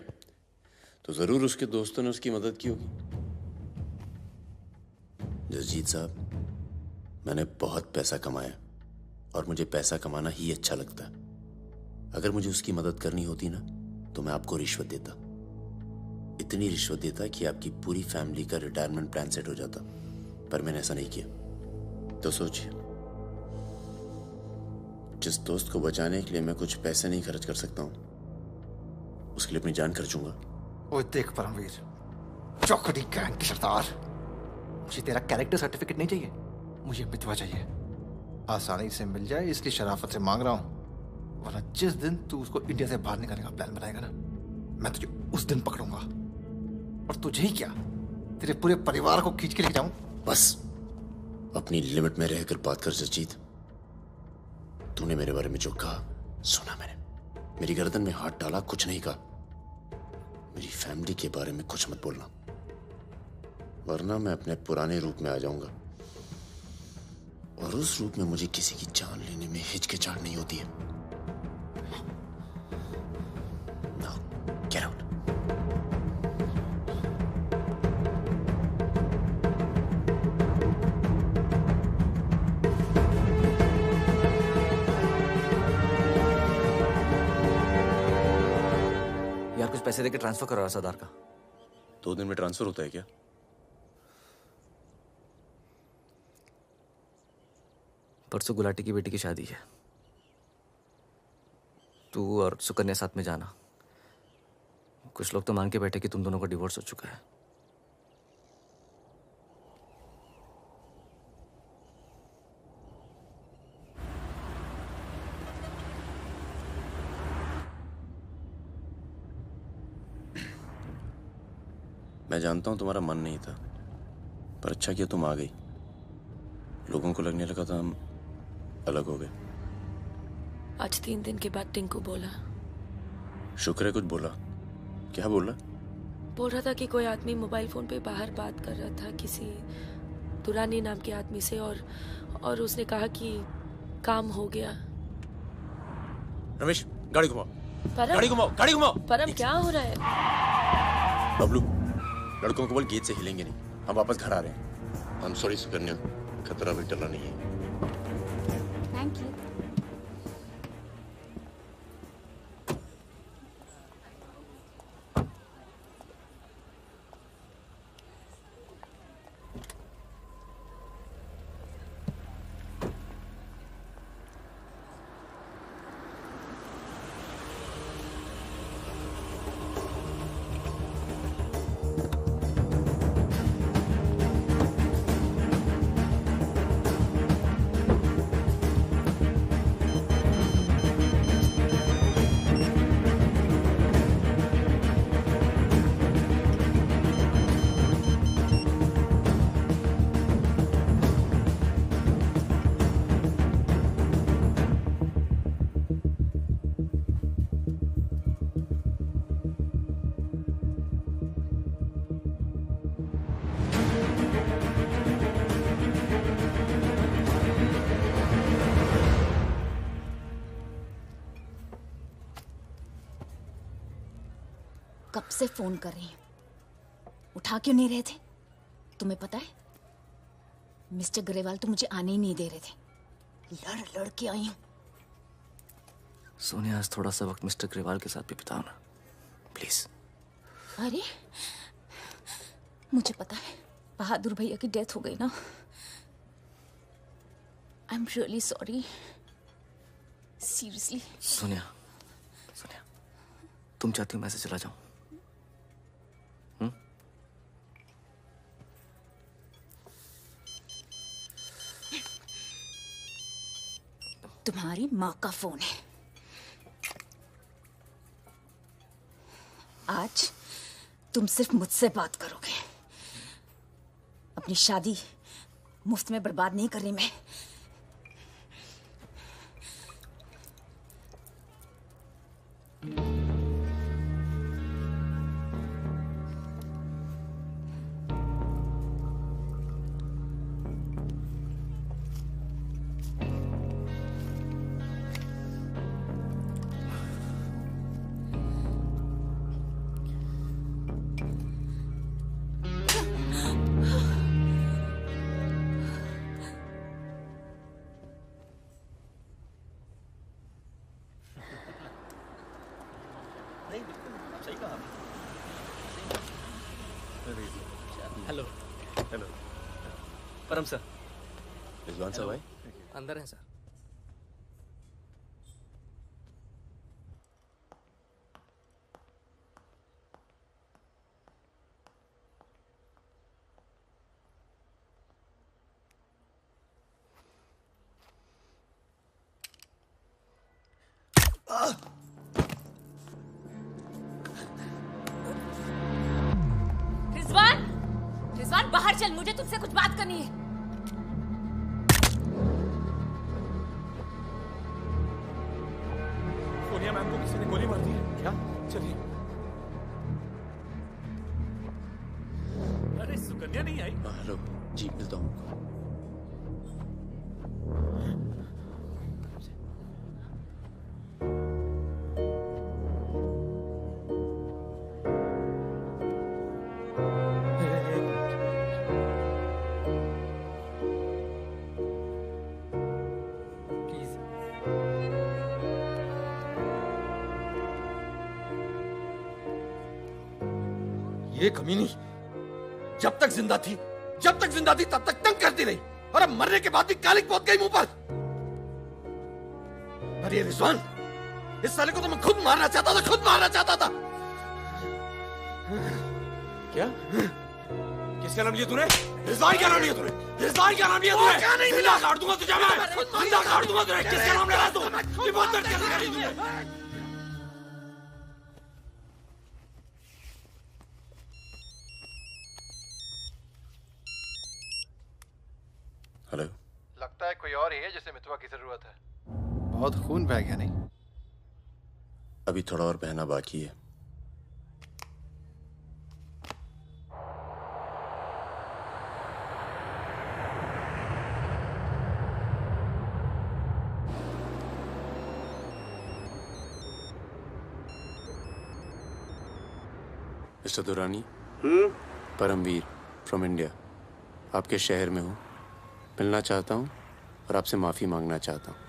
तो जरूर उसके दोस्तों ने उसकी मदद की होगी। जसजीत साहब, मैंने बहुत पैसा कमाया और मुझे पैसा कमाना ही अच्छा लगता है। अगर मुझे उसकी मदद करनी होती ना तो मैं आपको रिश्वत देता। इतनी रिश्वत देता कि आपकी पूरी फैमिली का रिटायरमेंट प्लान सेट हो जाता। पर मैंने ऐसा नहीं किया। तो सोचिए, जिस दोस्त को बचाने के लिए मैं कुछ पैसे नहीं खर्च कर सकता हूं, उसके लिए अपनी जान खर्चूंगा। ओए देख परमवीर, चौकड़ी गैंग की सरदार, मुझे तेरा कैरेक्टर सर्टिफिकेट नहीं चाहिए, मुझे मितवा चाहिए। आसानी से मिल जाए इसलिए शराफत से मांग रहा हूं, वरना जिस दिन तू उसको इंडिया से बाहर निकालने का प्लान बनाएगा ना, मैं तुझे उस दिन पकड़ूंगा। और तुझे ही क्या, तेरे पूरे परिवार को खींच के लेके जाऊं। बस अपनी लिमिट में रहकर बात कर जसजीत। तूने मेरे बारे में जो कहा सुना मैंने। मेरी गर्दन में हाथ डाला, कुछ नहीं कहा। मेरी फैमिली के बारे में कुछ मत बोलना, वरना मैं अपने पुराने रूप में आ जाऊंगा। और उस रूप में मुझे किसी की जान लेने में हिचकिचाहट नहीं होती है। Now, get out. यार कुछ पैसे देके ट्रांसफर करो सरदार का। 2 दिन में ट्रांसफर होता है क्या? परसों गुलाटी की बेटी की शादी है। तू और सुकन्या साथ में जाना। कुछ लोग तो मान के बैठे कि तुम दोनों का डिवोर्स हो चुका है। मैं जानता हूं तुम्हारा मन नहीं था, पर अच्छा किया तुम आ गई। लोगों को लगने लगा था हम अलग हो गए। आज 3 दिन के बाद टिंकू बोला। शुक्र है कुछ बोला। क्या बोला? बोल रहा था कि कोई आदमी मोबाइल फोन पे बाहर बात कर रहा था किसी दुरानी नाम के आदमी से, और उसने कहा कि काम हो गया। रमेश, गाड़ी घुमाओ। परम, गाड़ी घुमाओ, गाड़ी घुमाओ। परम क्या हो रहा है? बबलू, लड़कों को बोल गेट से हिलेंगे नहीं, हम वापस घर आ रहे हैं। I'm sorry सुकन्या, खतरा भी टला नहीं है। Thank you. कब से फोन कर रही हूं, उठा क्यों नहीं रहे थे? तुम्हें पता है मिस्टर ग्रेवाल तो मुझे आने ही नहीं दे रहे थे। लड़ लड़ के आई हूं। सोनिया, आज थोड़ा सा वक्त मिस्टर ग्रेवाल के साथ भी बिताओ ना, प्लीज। अरे मुझे पता है बहादुर भैया की डेथ हो गई ना। I am really sorry, seriously. Sonia, Sonia, तुम चाहती हो मैं से चला जाऊं? तुम्हारी माँ का फोन है। आज तुम सिर्फ मुझसे बात करोगे। अपनी शादी मुफ्त में बर्बाद नहीं कर रही मैं। हेलो। हेलो परम सर। रिजवान साहब आए? अंदर हैं सर। रिजवान, रिजवान बाहर चल, मुझे तुझसे कुछ बात करनी है। सोनिया मैम को किसी ने गोली मार दी है। क्या? चलिए। अरे सुकन्या नहीं आई? हेलो जी, मिलता हूँ। ये कमीनी जब तक जिंदा थी तब तक तंग करती रही, और अब मरने के बाद भी कालिक पहुंच गई मुंह पर। अरे रिजवान, इस साले को तो मैं खुद मारना चाहता था, खुद मारना चाहता था। क्या? किसका नाम लिया तूने? रिजवान क्या नाम लिया तूने? रिजवान क्या नाम लिया तूने? क्या नहीं जिंदा काट दूंगा तुझे मैं, जिंदा काट दूंगा तुझे। किसका नाम लगा तू? ये बहुत दर्द कर रही है तुझे। हेलो। लगता है कोई और ही है जिसे मितवा की जरूरत है। बहुत खून बह गया नहीं? अभी थोड़ा और बहना बाकी है। Mister Durani. Paramvir from India, आपके शहर में हूँ, मिलना चाहता हूँ और आपसे माफ़ी मांगना चाहता हूँ।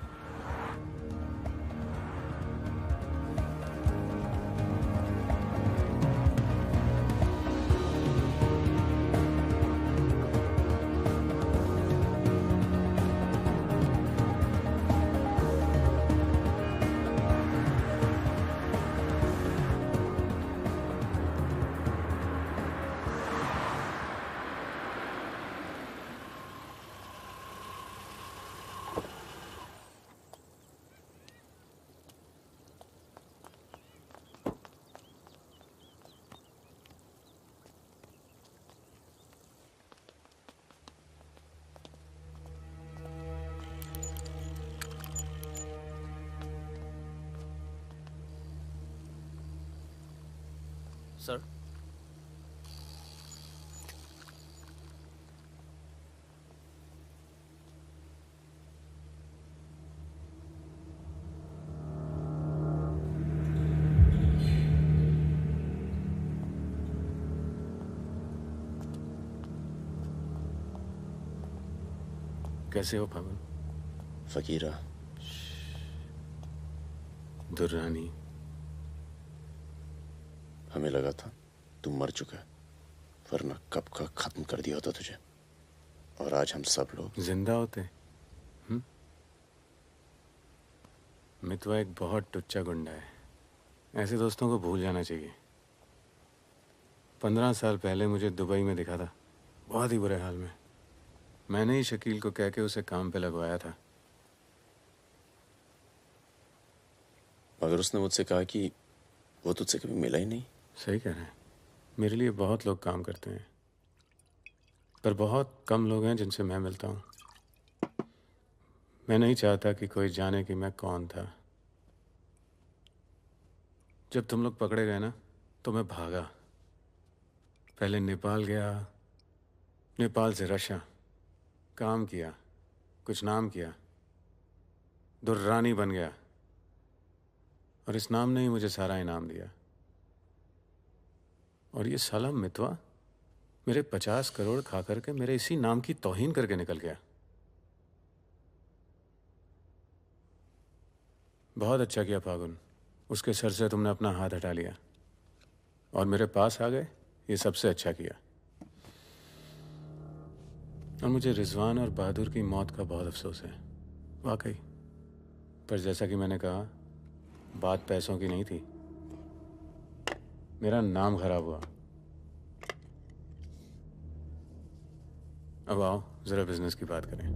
सर, कैसे हो फागुन? फकीरा। दुर्रानी। हमें लगा था तू मर चुका है, वरना कब का खत्म कर दिया होता तुझे। और आज हम सब लोग जिंदा होते। मितवा एक बहुत टुच्चा गुंडा है, ऐसे दोस्तों को भूल जाना चाहिए। 15 साल पहले मुझे दुबई में दिखा था, बहुत ही बुरे हाल में। मैंने ही शकील को कह के उसे काम पे लगवाया था। मगर उसने मुझसे कहा कि वो तुझसे कभी मिला ही नहीं। सही कह रहे हैं, मेरे लिए बहुत लोग काम करते हैं, पर बहुत कम लोग हैं जिनसे मैं मिलता हूँ। मैं नहीं चाहता कि कोई जाने कि मैं कौन था। जब तुम लोग पकड़े गए ना, तो मैं भागा। पहले नेपाल गया, नेपाल से रशिया, काम किया, कुछ नाम किया, दुर्रानी बन गया, और इस नाम ने ही मुझे सारा इनाम दिया। और ये साला मितवा मेरे 50 करोड़ खा करके मेरे इसी नाम की तौहीन करके निकल गया। बहुत अच्छा किया फागुन, उसके सर से तुमने अपना हाथ हटा लिया और मेरे पास आ गए, ये सबसे अच्छा किया। और मुझे रिजवान और बहादुर की मौत का बहुत अफसोस है, वाकई। पर जैसा कि मैंने कहा, बात पैसों की नहीं थी, मेरा नाम खराब हुआ। अब आओ जरा बिजनेस की बात करें।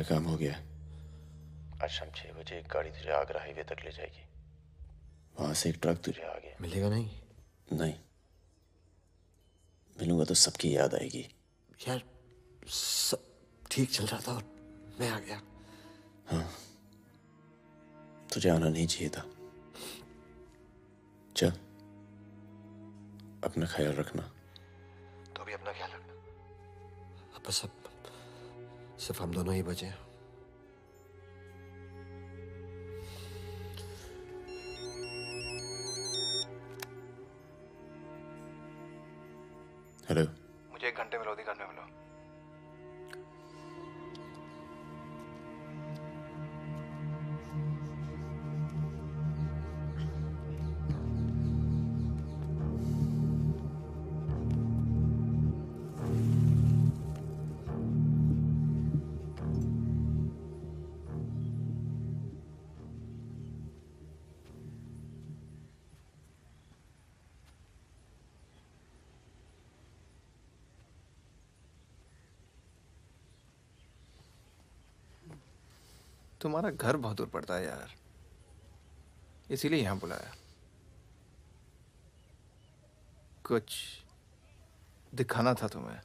काम हो गया। आज शाम 6 बजे एक गाड़ी तुझे आगरा हाईवे तक ले जाएगी। वहां से एक ट्रक तुझे आगे मिलेगा नहीं? नहीं, मिलूंगा तो सबकी याद आएगी। यार सब ठीक चल रहा था और मैं आ गया। हाँ, तुझे आना नहीं चाहिए था। चल, अपना ख्याल रखना। तो भी अपना ख्याल रखना। अब बस अब सिर्फ हम दोनों ही बचे हैं। हेलो, मुझे 1 घंटे में लोधीगढ़ में मिलो। तुम्हारा घर बहुत दूर पड़ता है यार, इसीलिए यहां बुलाया। कुछ दिखाना था तुम्हें।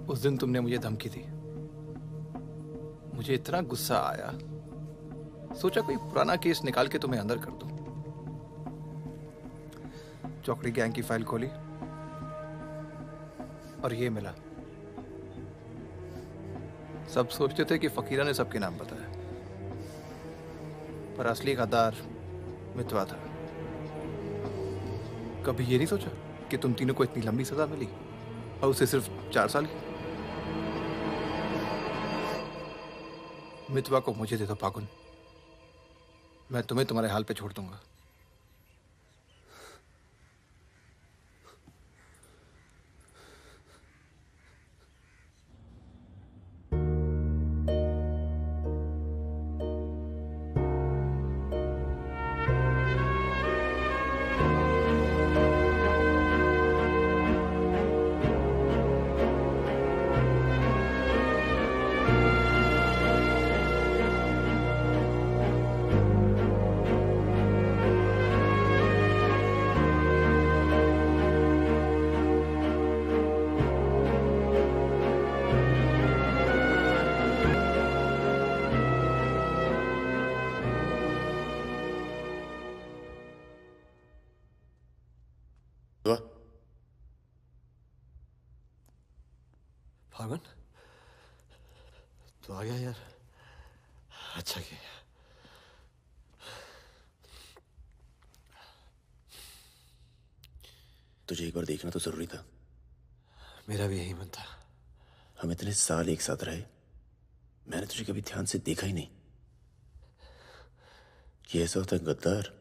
उस दिन तुमने मुझे धमकी दी, मुझे इतना गुस्सा आया, सोचा कोई पुराना केस निकाल के तुम्हें अंदर कर दूं। चौकड़ी गैंग की फाइल खोली और ये मिला। सब सोचते थे कि फकीरा ने सबके नाम बताया, पर असली गद्दार मितवा था। कभी ये नहीं सोचा कि तुम तीनों को इतनी लंबी सजा मिली और उसे सिर्फ 4 साल की। मितवा को मुझे दे दो फागुन, मैं तुम्हें तुम्हारे हाल पे छोड़ दूंगा। फागुन, तो आ गया यार, अच्छा किया। तुझे एक बार देखना तो जरूरी था। मेरा भी यही मन था। हम इतने साल एक साथ रहे, मैंने तुझे कभी ध्यान से देखा ही नहीं। ये ऐसा होता है गद्दार।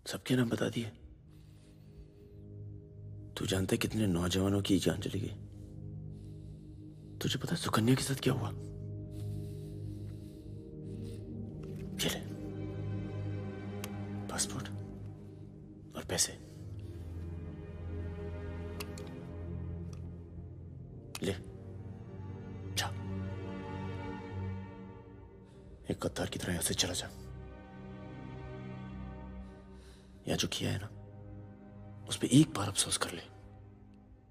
सबके नाम बता दिए। तू जानता है कितने नौजवानों की जान चली गई? तुझे पता है सुकन्या के साथ क्या हुआ? ये ले, पासपोर्ट और पैसे ले, जा। एक गद्दार की तरह यहां से चला जा। या जो किया है ना, उस पे एक बार अफसोस कर ले।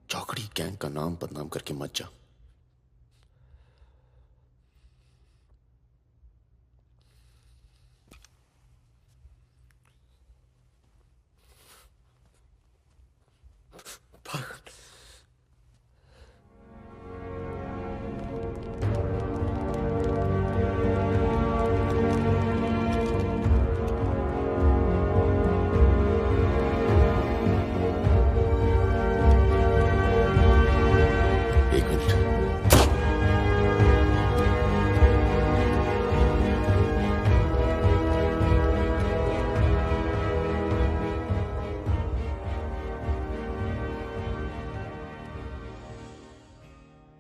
चौकड़ी गैंग का नाम बदनाम करके मत जा।